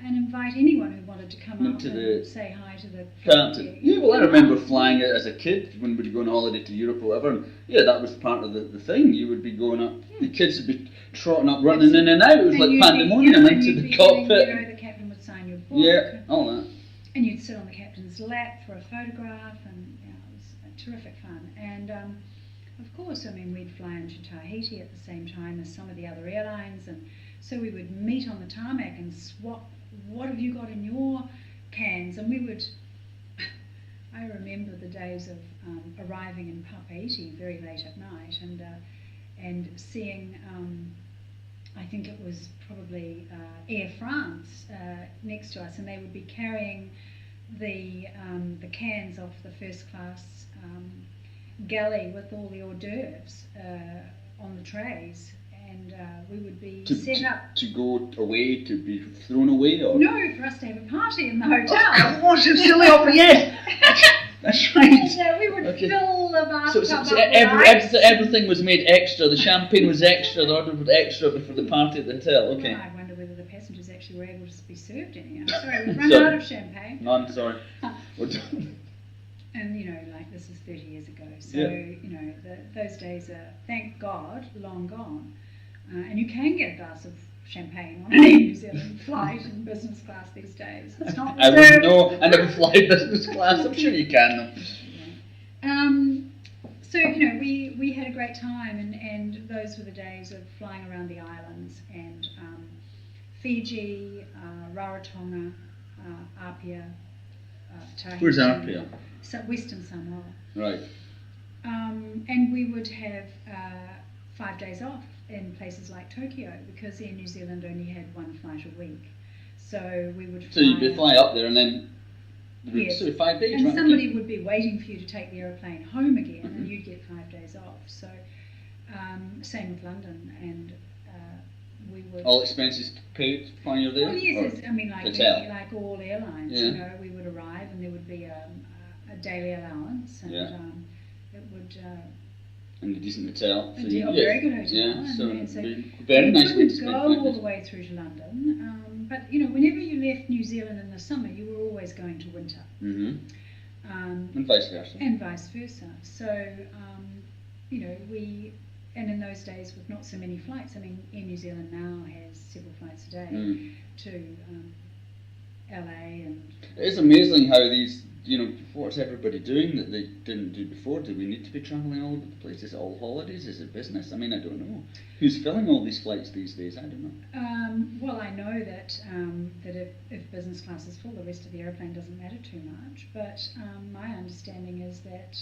and invite anyone who wanted to come up and say hi to the Captain. Yeah, well, I remember flying it as a kid when we'd go on holiday to Europe or whatever. And yeah, that was part of the thing. You would be going up, the kids would be trotting up, running in and out. It was And like you'd pandemonium be, into you'd the be cockpit. getting, you know, the captain would sign your book. Yeah, all that. And you'd sit on the captain's lap for a photograph, and you know, it was terrific fun. And of course, I mean, we'd fly into Tahiti at the same time as some of the other airlines, and so we would meet on the tarmac and swap. What have you got in your cans? And we would. I remember the days of arriving in Papeete very late at night, and seeing. I think it was probably Air France next to us, and they would be carrying the cans off the first class galley with all the hors d'oeuvres on the trays, and we would be set up. To go away, to be thrown away, or? No, for us to have a party in the hotel. What's a silly offer? Yes! That's right. So we would Okay. fill the bathtub So up with ice. everything was made extra. The champagne was extra. The order was extra for the party at the hotel. Okay. Well, I wonder whether the passengers actually were able to be served any. I'm sorry, we've run Sorry. out of champagne. None. Sorry. And like this is 30 years ago, so Yeah. those days are, thank God, long gone. And you can get a glass of champagne on an Air New Zealand flight in business class these days. It's not I wouldn't reserved. know. I never fly business class. I'm sure you can though. So we had a great time, and those were the days of flying around the islands and Fiji, Rarotonga, Apia, Tahiti. Where's Apia? Western Samoa. Right. And we would have 5 days off in places like Tokyo because Air New Zealand only had one flight a week. So we would fly. So you'd fly up there and then. Yes. So 5 days, and right? somebody would be waiting for you to take the aeroplane home again, and you'd get 5 days off. So same with London, and we would. All expenses paid when you're there? Oh yes, Or I mean like hotel? like all airlines. Yeah. We would arrive, and there would be a daily allowance, and Yeah. it would. And a decent hotel. A very good hotel. Yeah, and so, and so very we nice way to couldn't spend go 5 all the days. way through to London, but whenever you left New Zealand in the summer, you were always going to winter, And vice versa. and vice versa. So and in those days with not so many flights, I mean, Air New Zealand now has several flights a day to LA and. It's amazing how these, what's everybody doing that they didn't do before? Do we need to be travelling all over the place? Is it all holidays? Is it business? I mean, I don't know. Who's filling all these flights these days? I don't know. Well, I know that if business class is full, the rest of the aeroplane doesn't matter too much. But my understanding is that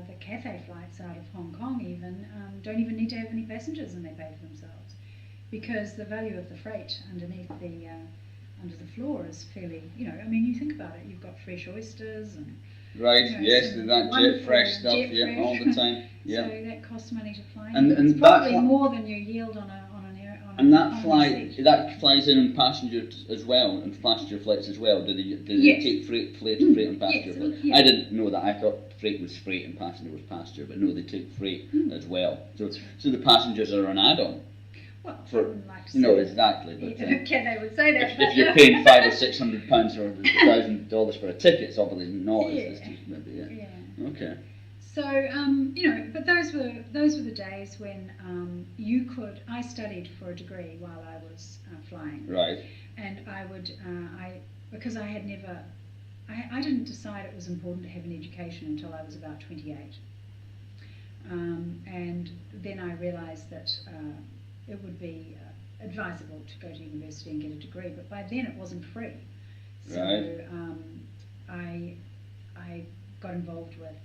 the Cathay flights out of Hong Kong even don't even need to have any passengers, and they pay for themselves because the value of the freight underneath the under the floor is fairly, I mean, you think about it, you've got fresh oysters and Right, yes, some that jet wonderful fresh stuff, jet yeah, all fresh. the time, yeah. So that costs money to fly. And it's that probably fli- more than your yield on an air. On And a, that on a flight, seat. that flies in passengers as well, and passenger flights as well. Do they Yes. take freight and passenger Yes, flights? yeah. I didn't know that. I thought freight was freight and passenger was passenger, but no, they take freight as well. So the passengers are an add-on. Well, I For wouldn't like to say exactly. But okay, they would say that. if you're paying £500 or £600 or $1,000 for a ticket, it's obviously not. It's Yeah. just maybe, yeah. Yeah. Okay. So but those were the days when you could. I studied for a degree while I was flying, Right. and I would because I had never. I didn't decide it was important to have an education until I was about 28, and then I realised that it would be advisable to go to university and get a degree, but by then it wasn't free. So Right. I got involved with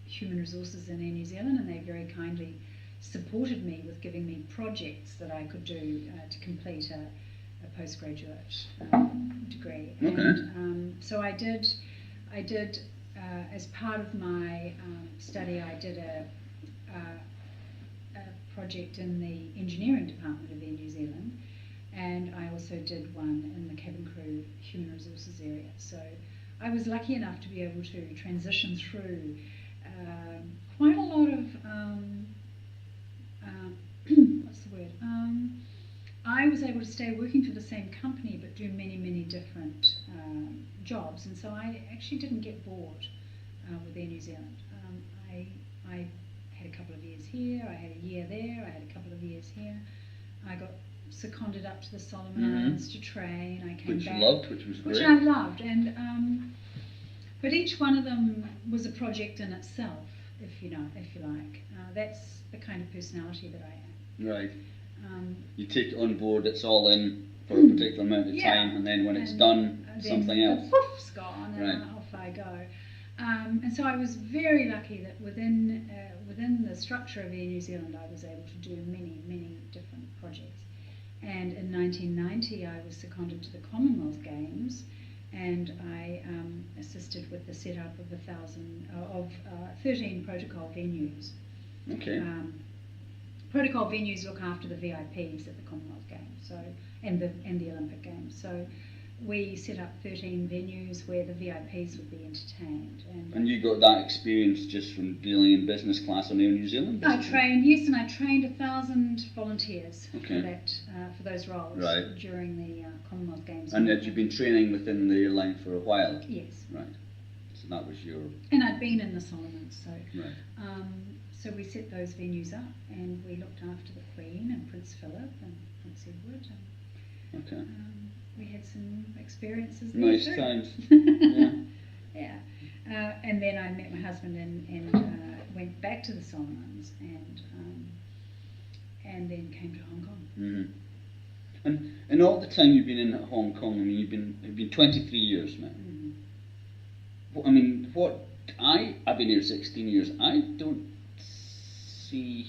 human resources in Air New Zealand, and they very kindly supported me with giving me projects that I could do to complete a postgraduate degree. Okay. And so I did as part of my study, I did a project in the engineering department of Air New Zealand, and I also did one in the cabin crew human resources area. So I was lucky enough to be able to transition through quite a lot of what's the word? I was able to stay working for the same company but do many different jobs, and so I actually didn't get bored with Air New Zealand. I had a couple of years here, I had a year there, I had a couple of years here. I got seconded up to the Solomon Islands to train. I came Which back, you loved, which was great. which I loved, and but each one of them was a project in itself, if you like. That's the kind of personality that I am. Right. You take it on board, it's all in for a particular amount of time, and then when it's done, something else. Poof's gone, and Right. off I go. And so I was very lucky that within the structure of Air New Zealand, I was able to do many different projects. And in 1990, I was seconded to the Commonwealth Games, and I assisted with the setup of 13 protocol venues. Okay. Protocol venues look after the VIPs at the Commonwealth Games, and the Olympic Games. So we set up 13 venues where the VIPs would be entertained. And you got that experience just from dealing in business class on Air New Zealand? I trained, yes, and I trained 1,000 volunteers Okay. for those roles Right. during the Commonwealth Games. And had you been training within the airline for a while? Yes. Right. So that was your... And I'd been in the Solomons, so Right. so we set those venues up, and we looked after the Queen and Prince Philip and Prince Edward. And, Okay. we had some experiences there Nice too. times. Yeah. Yeah. And then I met my husband and went back to the Solomons and then came to Hong Kong. Mm-hmm. And all the time you've been in Hong Kong, I mean, you've been 23 years now. Mm-hmm. I mean, I've been here 16 years. I don't see.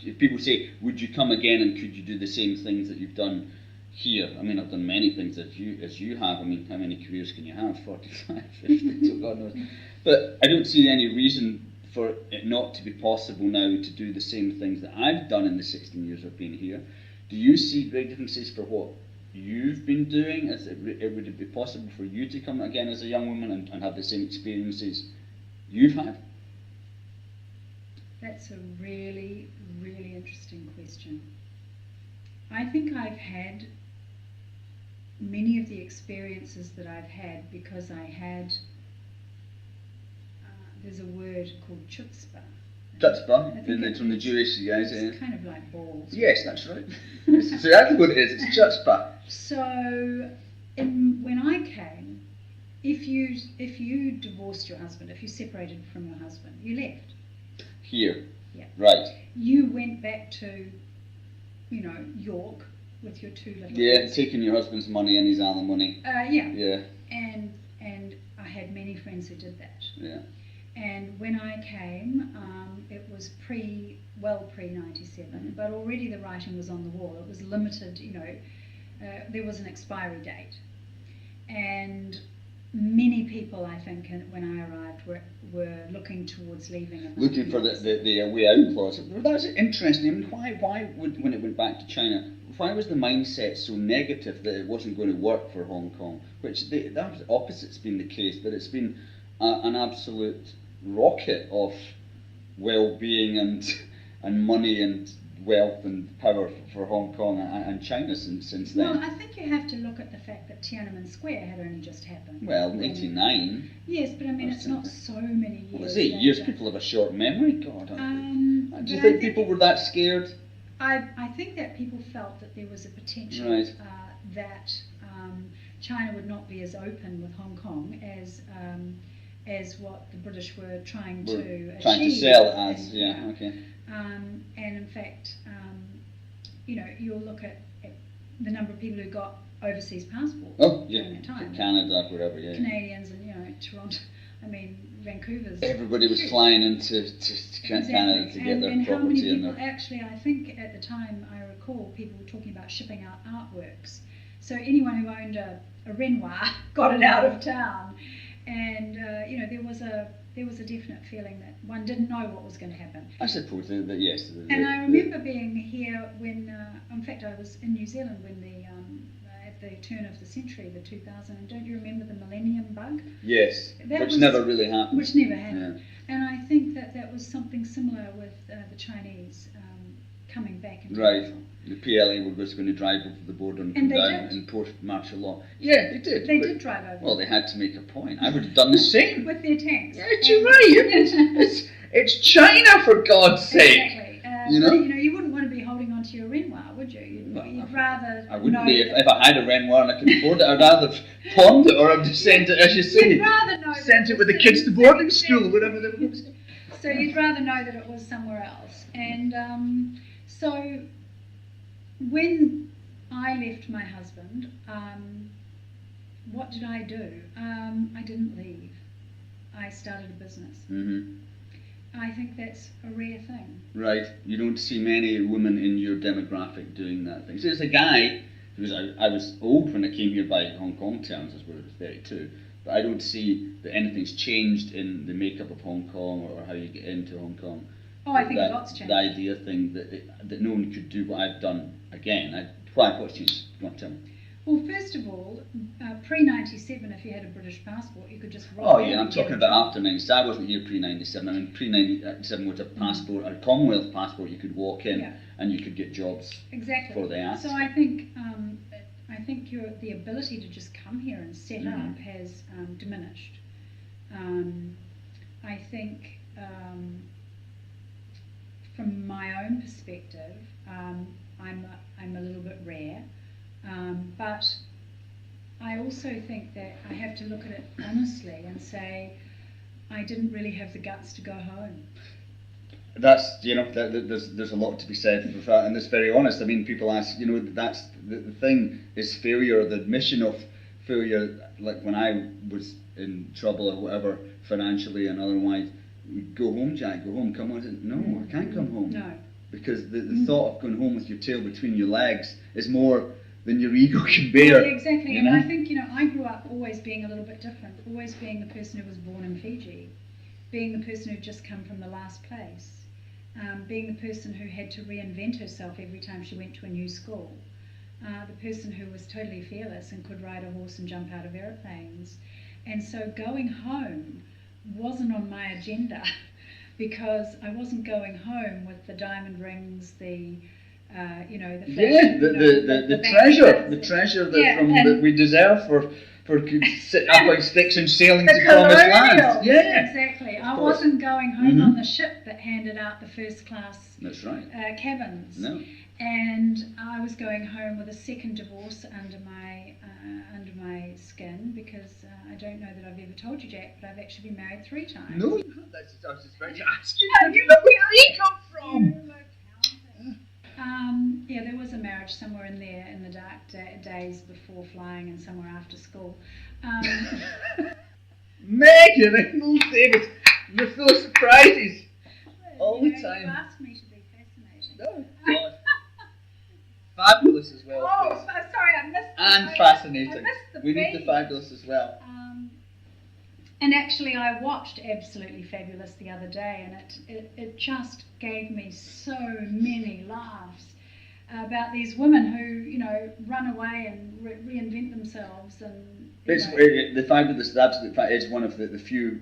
If people say, "Would you come again and could you do the same things that you've done here?" I mean, I've done many things as you have. I mean, how many careers can you have? 45, 50, so God knows. But I don't see any reason for it not to be possible now to do the same things that I've done in the 16 years I've been here. Do you see great differences for what you've been doing? Would it be possible for you to come again as a young woman and have the same experiences you've had? That's a really, really interesting question. I think I've had many of the experiences that I've had because I had, there's a word called chutzpah. Chutzpah, it's from the Jewish guys. It's kind of like balls. Yes, that's right. That's exactly what it is. It's chutzpah. So, when I came, if you divorced your husband, if you separated from your husband, you left. Here. Yeah. Right. You went back to, York with your two little Yeah, kids. taking your husband's money and his alimony. Yeah. Yeah. And I had many friends who did that. Yeah. And when I came, it was pre-97, but already the writing was on the wall. It was limited, there was an expiry date. And many people, I think, when I arrived, were looking towards leaving. Looking for the way out clause. Well, that's interesting. I mean, why would, when it went back to China, why was the mindset so negative that it wasn't going to work for Hong Kong? Which the opposite's been the case, that it's been an absolute rocket of well-being and money and wealth and power for Hong Kong and China since then. Well, I think you have to look at the fact that Tiananmen Square had only just happened. Well, in 89. Yes, but I mean, it's not so many years. Well, it's 8 years. People have a short memory. God. Do you but think people were that scared? I think that people felt that there was a potential Right. that China would not be as open with Hong Kong as what the British were trying to achieve. Trying to sell it as, yeah, okay. And in fact, you'll look at the number of people who got overseas passports during that time. Canada, wherever, yeah. Canadians and, Toronto, Vancouver's. Everybody was flying into Canada to get their and how many property in people, there. actually, I think at the time, I recall people were talking about shipping out artworks. So anyone who owned a Renoir got it out of town. And, there was a definite feeling that one didn't know what was going to happen. I suppose that yes. And I remember being here when, in fact, I was in New Zealand when at the turn of the century, the 2000, and don't you remember the Millennium Bug? Yes, That which was- never really happened. Which never happened. Yeah. And I think that was something similar with the Chinese coming back into Right. Hong Kong. The PLA were just going to drive over the border and come And they down did. and enforce martial law. Yeah, they did. They but- did drive over. Well, they had to make a point. I would have done the same. With their tanks. Yeah, you're right. It's China, for God's sake. Exactly. You know? You wouldn't want to be holding on to your Renoir, would you? You'd rather. I wouldn't know be. that- If I had a Renoir and I could afford it, I'd rather have pawned it or I'd just sent it, as you say. You'd rather know. Sent that it with the was kids to in- boarding school, whatever they were. So you'd rather know that it was somewhere else. And so when I left my husband, what did I do? I didn't leave. I started a business. Mm-hmm. I think that's a rare thing. Right. You don't see many women in your demographic doing that thing. So there's a guy who was, I was old when I came here by Hong Kong terms, I was 32, but I don't see that anything's changed in the makeup of Hong Kong or how you get into Hong Kong. Oh, I think that, a lot's changed. The idea thing that no one could do what I've done again. What's changed? Go on, tell me. Well, first of all, pre-97, if you had a British passport, you could just roll Oh yeah, in I'm and get talking a about job. after 97. I wasn't here pre-97. I mean, pre-97 was a passport, a Commonwealth passport. You could walk in Yeah. and you could get jobs Exactly. before they asked. So I think the ability to just come here and set up has diminished. I think from my own perspective, I'm a little bit rare, but I also think that I have to look at it honestly and say I didn't really have the guts to go home. That's, there's a lot to be said for that, and it's very honest. I mean, people ask, that's the thing is failure, the admission of failure. Like when I was in trouble or whatever, financially and otherwise, go home, Jack, go home, come on. I said, no, I can't come home. No. Because the thought of going home with your tail between your legs is more than your ego can bear. Well, exactly, you and know? I think, I grew up always being a little bit different, always being the person who was born in Fiji, being the person who'd just come from the last place, being the person who had to reinvent herself every time she went to a new school, the person who was totally fearless and could ride a horse and jump out of aeroplanes. And so going home wasn't on my agenda because I wasn't going home with the diamond rings, the the Yeah, the treasure, the treasure that we deserve for sitting up on sticks and sailing to promised lands. Yeah, exactly. I course. wasn't going home on the ship that handed out the first class That's right. cabins. No. And I was going home with a second divorce under my skin because I don't know that I've ever told you, Jack, but I've actually been married 3 times. No, I was just about to ask you. No, Where did he come from? Yeah, there was a marriage somewhere in there in the dark days before flying and somewhere after school. Megan, Engel Davis, you're full of surprises all the You time. asked me to be fascinating. Oh, God. Fabulous as well, Oh, please. sorry, I missed And I fascinating. missed the We need the beat. fabulous as well. And actually, I watched Absolutely Fabulous the other day, and it just gave me so many laughs about these women who, run away and reinvent themselves. And The fabulous, the absolute fact is one of the few.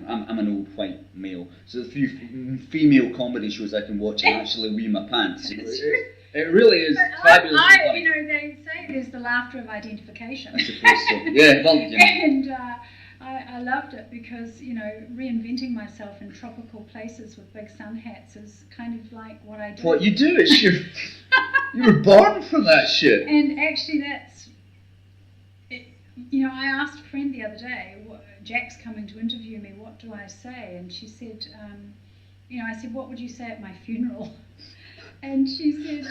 I'm an old white male, so the few female comedy shows I can watch and actually wee my pants. It really is fabulous. They say there's the laughter of identification. I suppose so. Yeah, well, And I loved it because, reinventing myself in tropical places with big sun hats is kind of like what I do. What you do is you were born for that shit. And actually I asked a friend the other day, Jack's coming to interview me, what do I say? And she said, I said, what would you say at my funeral? And she said,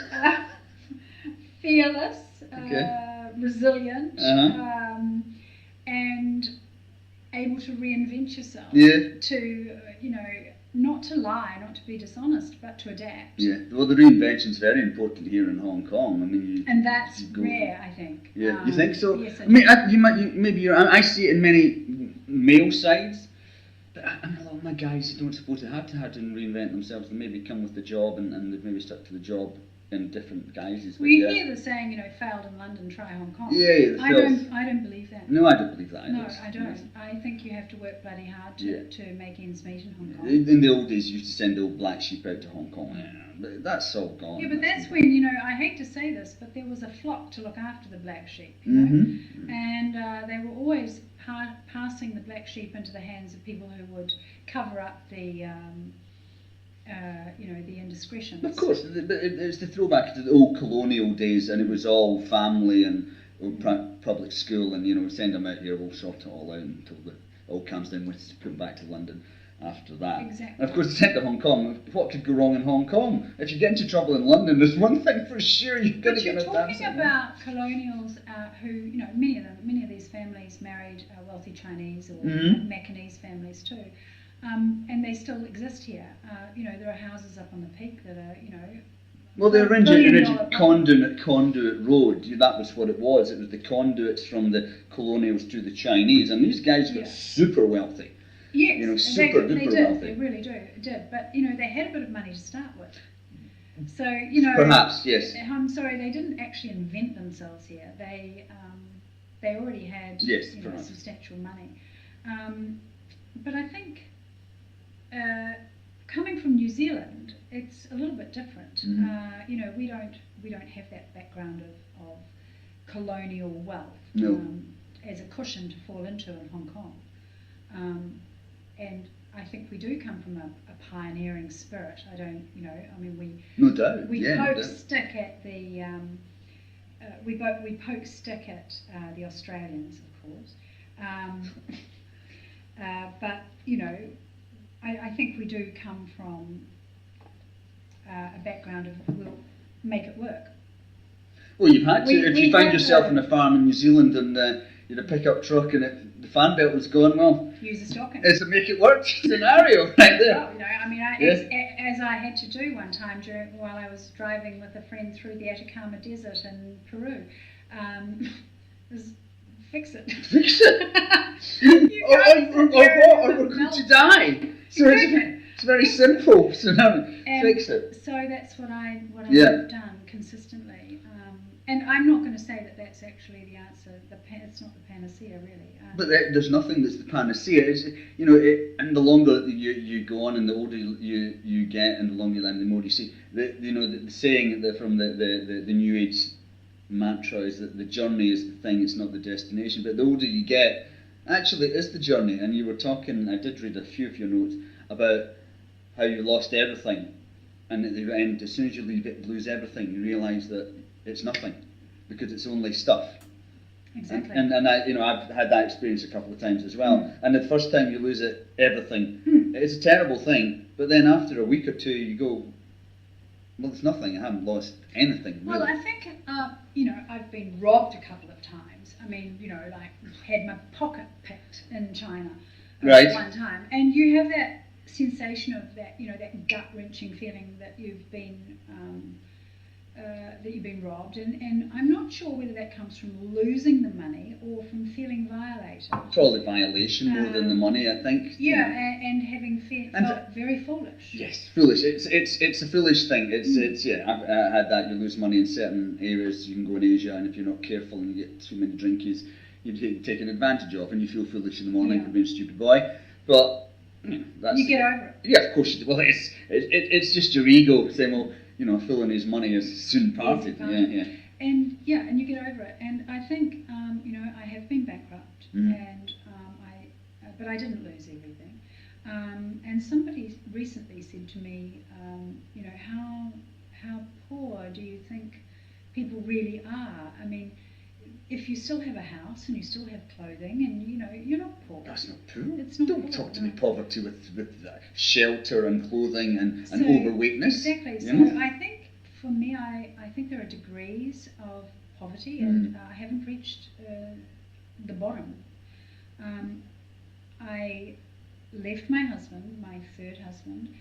fearless, resilient, and able to reinvent yourself. Yeah. To, not to lie, not to be dishonest, but to adapt. Yeah. Well, the reinvention's very important here in Hong Kong. I mean, and that's rare, I think. Yeah. You think so? Yes, I mean, I see it in many male sides. But I mean, a lot of my guys don't suppose they had to reinvent themselves. They maybe come with the job and they've maybe stuck to the job in different guises. We hear the saying, failed in London, try Hong Kong. Yeah, I don't believe that. No, I don't believe that either. No, I don't. I think you have to work bloody hard to make ends meet in Hong Kong. In the old days, you used to send the old black sheep out to Hong Kong. But that's all gone. Yeah, but that's when, I hate to say this, but there was a flock to look after the black sheep, and they were always passing the black sheep into the hands of people who would cover up the the indiscretions. Of course, it's the throwback to the old colonial days, and it was all family and public school, and send them out here, we'll sort it all out until it all comes down with us to put them back to London after that. Exactly. And of course, sent to Hong Kong. What could go wrong in Hong Kong? If you get into trouble in London, there's one thing for sure, you're going to get a dance. But you're talking about colonials who, many of these families married wealthy Chinese or Macanese families too. And they still exist here. There are houses up on the peak that are, Well, the $1 original conduit road, that was what it was. It was the conduits from the colonials to the Chinese, and these guys got super wealthy. Yes, super duper they did. wealthy. They really did. But they had a bit of money to start with. So, you know, Perhaps, yes. I'm sorry, they didn't actually invent themselves here. They already had Yes, you know, perhaps. substantial money. But I think coming from New Zealand, it's a little bit different. You know, we don't have that background of colonial wealth as a cushion to fall into in Hong Kong. And I think we do come from a pioneering spirit. I don't, you know, I mean, we No doubt. we yeah, no poke doubt. stick at the we poke stick at the Australians, of course. But you know, I think we do come from a background of we'll make it work. Well, you've had to. We- If we you find have yourself to- in a farm in New Zealand and you had a pickup truck and the fan belt was going, well, Use a stocking. it's a make it work scenario right there. Well, you know, I mean, Yeah. as I had to do one time while I was driving with a friend through the Atacama Desert in Peru, was fix it. Fix it. You guys Or sit there what? Or and we're going melt. to die. So Exactly. it's very simple. So now, And fix it. So that's what I Yeah. have done consistently. And I'm not going to say that that's actually the answer. It's not the panacea, really. But there's nothing that's the panacea. It's, you know, and the longer that you go on, and the older you get, and the longer you live, the more you see. The saying from the New Age mantra is that the journey is the thing; it's not the destination. But the older you get, actually, it is the journey. And you were talking. I did read a few of your notes about how you lost everything, and at the end, as soon as you lose everything, you realise that it's nothing, because it's only stuff. Exactly. And I, you know, I've had that experience a couple of times as well. And the first time you lose everything, it's a terrible thing. But then after a week or two, you go, well, it's nothing. I haven't lost anything. Really. Well, I think, you know, I've been robbed a couple of times. I mean, you know, like had my pocket picked in China Right. one time. And you have that sensation of that, you know, that gut-wrenching feeling that you've been robbed, and I'm not sure whether that comes from losing the money or from feeling violated. Probably violation more than the money, I think. Yeah, and having felt very foolish. Yes, foolish. It's a foolish thing. It's yeah. I've had that. You lose money in certain areas. You can go in Asia, and if you're not careful and you get too many drinkies, you're taken advantage of, and you feel foolish in the morning for being a stupid boy. But you know, that's You get over it. Yeah, of course you do. Well, it's just your ego saying, well, you know, fooling his money is soon parted. Yeah. And you get over it. And I think you know, I have been bankrupt, and but I didn't lose everything. And somebody recently said to me, you know, how poor do you think people really are? I mean, if you still have a house and you still have clothing, and you know, you're not poor. That's not poor. It's not Don't poor, talk to no. me poverty with shelter and clothing and So, overweightness. Exactly. you So know? I think for me, I think there are degrees of poverty, and I haven't reached the bottom. I left my husband, my third husband,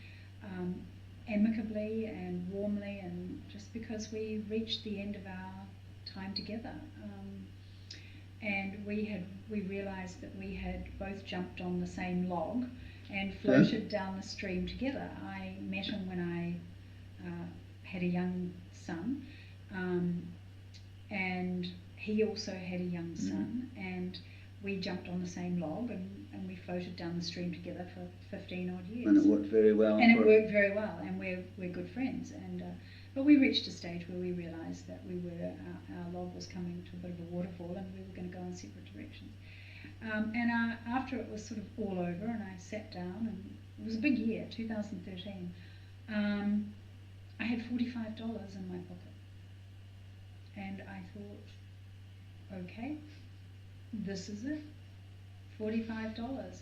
amicably and warmly, and just because we reached the end of our time together. And we realised that we had both jumped on the same log and floated down the stream together. I met him when I had a young son, and he also had a young son, and we jumped on the same log, and we floated down the stream together for 15 odd years. And it worked very well. And it worked very well, and we're good friends. And but we reached a stage where we realised that our log was coming to a bit of a waterfall, and we were going to go in separate directions. And after it was sort of all over, and I sat down, and it was a big year, 2013. I had $45 in my pocket, and I thought, okay, this is it. $45.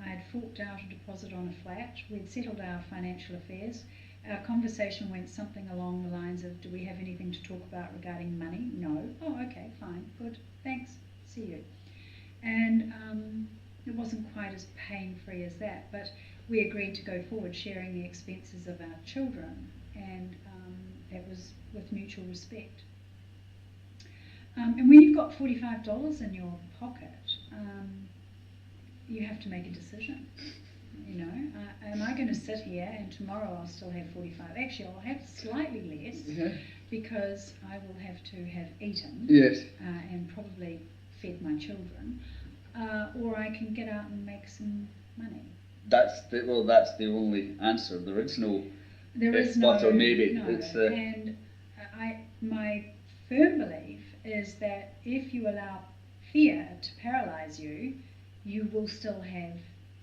I had forked out a deposit on a flat. We'd settled our financial affairs. Our conversation went something along the lines of, do we have anything to talk about regarding money? No. Oh, okay, fine, good, thanks, see you. And it wasn't quite as pain-free as that, but we agreed to go forward sharing the expenses of our children, and that was with mutual respect. And when you've got $45 in your pocket, you have to make a decision. You know, am I going to sit here and tomorrow I'll still have 45? Actually, I'll have slightly less because I will have to have eaten and probably fed my children, or I can get out and make some money. That's the only answer. There is no but or maybe. No. It's, and my firm belief is that if you allow fear to paralyze you, you will still have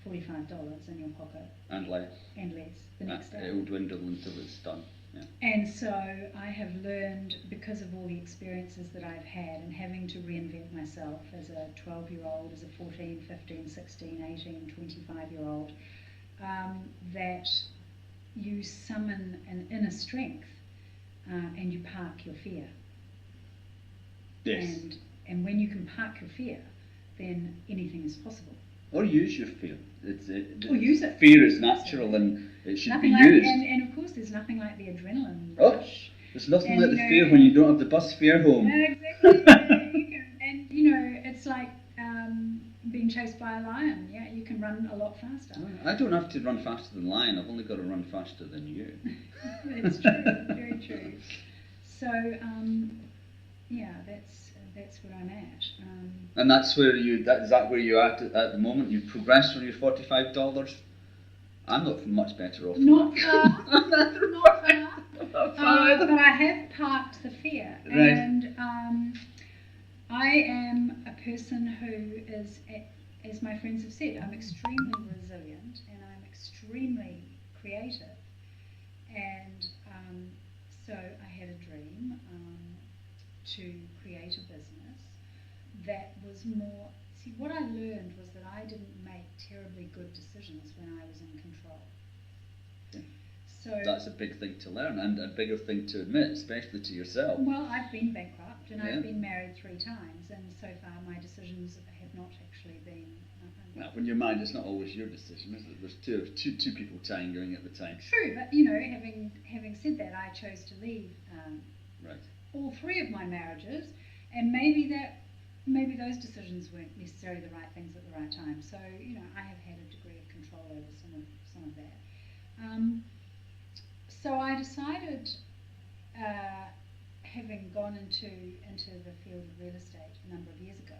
$45 in your pocket. And less The next day. It will dwindle until it's done. Yeah. And so I have learned, because of all the experiences that I've had and having to reinvent myself as a 12-year-old, as a 14, 15, 16, 18, 25-year-old, that you summon an inner strength and you park your fear. Yes. And when you can park your fear, then anything is possible. Or use your fear. Or use it. Fear is natural and it should nothing be like, used. And of course, there's nothing like the adrenaline Oh, rush. there's nothing And, like the you know, fear when you don't have the bus fare home. Exactly. And you know, it's like being chased by a lion. Yeah, you can run a lot faster. I don't have to run faster than lion. I've only got to run faster than you. That's true. Very true. So yeah, that's where I'm at. And that's where is that where you're at the moment? You've progressed from your $45. I'm not much better off. Not far. Not far. But I have parked the fear, Right. and I am a person who is, as my friends have said, I'm extremely resilient and I'm extremely creative. And so I had a dream to create a business that was more. See, what I learned was that I didn't make terribly good decisions when I was in control. So That's a big thing to learn and a bigger thing to admit, especially to yourself. well, I've been bankrupt and Yeah. I've been married 3 times, and so far my decisions have not actually been. Now, when you're married, it's not always your decision, is it? There's two people tangoing at the time. True, but you know, having said that, I chose to leave Right. all 3 of my marriages, and maybe those decisions weren't necessarily the right things at the right time. So you know, I have had a degree of control over some of that. So I decided, having gone into the field of real estate a number of years ago,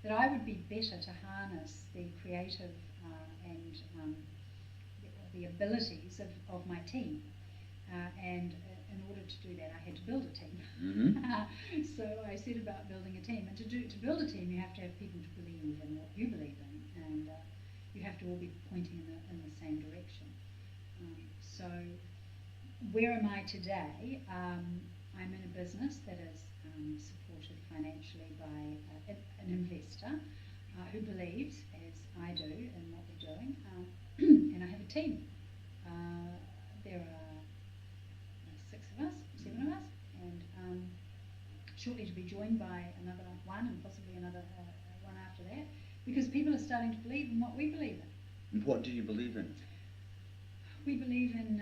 that I would be better to harness the creative and the abilities of my team. And in order to do that, I had to build a team. Mm-hmm. So I set about building a team. And to build a team, you have to have people to believe in what you believe in, and you have to all be pointing in the same direction. So where am I today? I'm in a business that is supported financially by an investor who believes, as I do, in what we're doing, and I have a team. There are 7 of us, and shortly to be joined by another one, and possibly another one after that, because people are starting to believe in what we believe in. And what do you believe in? We believe in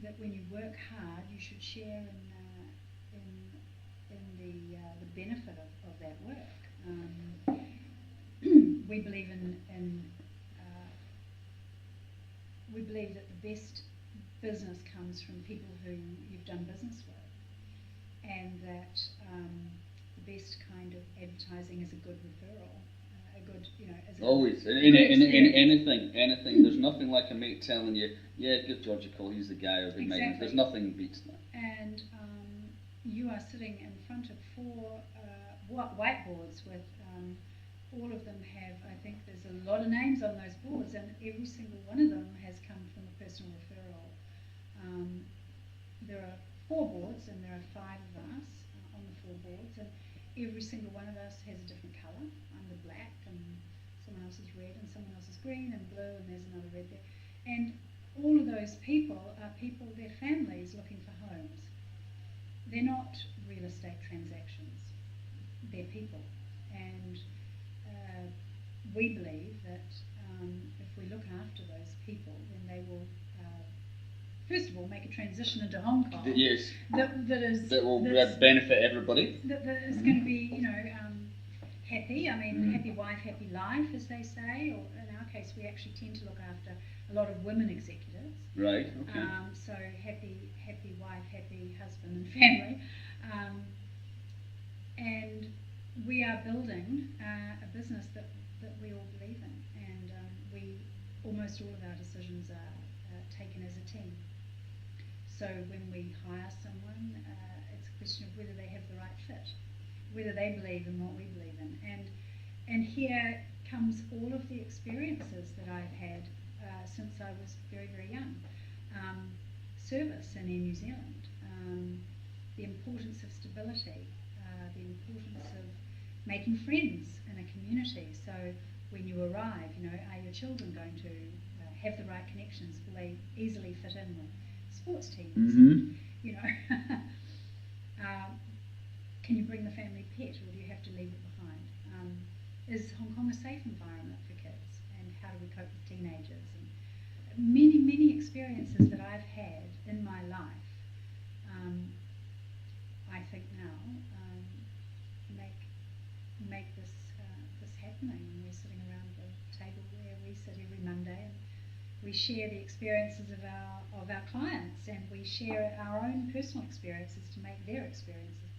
that when you work hard, you should share in the benefit of that work. We believe we believe that the best business comes from people who you've done business with, and that the best kind of advertising is a good referral. Always, in anything. There's nothing like a mate telling you, yeah, give George a call, he's the guy, or Exactly. Megan. There's nothing beats that. And you are sitting in front of 4 whiteboards with all of them have, I think there's a lot of names on those boards, and every single one of them has come from a personal referral. There are 4 boards, and there are 5 of us on the 4 boards, and every single one of us has a different colour. I'm the black, and someone else is red, and someone else is green and blue, and there's another red there. And all of those people are people, their families looking for homes. They're not real estate transactions, they're people. And we believe that if we look after those people, then they will, first of all, make a transition into Hong Kong. Yes. That will benefit everybody. That is going to be, happy. I mean, happy wife, happy life, as they say. Or in our case, we actually tend to look after a lot of women executives. Right. Okay. So happy wife, happy husband and family. And we are building a business that we all believe in, and almost all of our decisions are taken as a team. So when we hire someone, it's a question of whether they have the right fit, whether they believe in what we believe in, and here comes all of the experiences that I've had since I was very, very young. Service in Air New Zealand, the importance of stability, the importance of making friends in a community. So when you arrive, are your children going to have the right connections? Will they easily fit in with sports teams? Mm-hmm. Can you bring the family pet, or do you have to leave it behind? Is Hong Kong a safe environment for kids? And how do we cope with teenagers? And many, many experiences that I've had in my life, I think now, make this happening. And we're sitting around the table where we sit every Monday, and we share the experiences of our clients, and we share our own personal experiences to make their experiences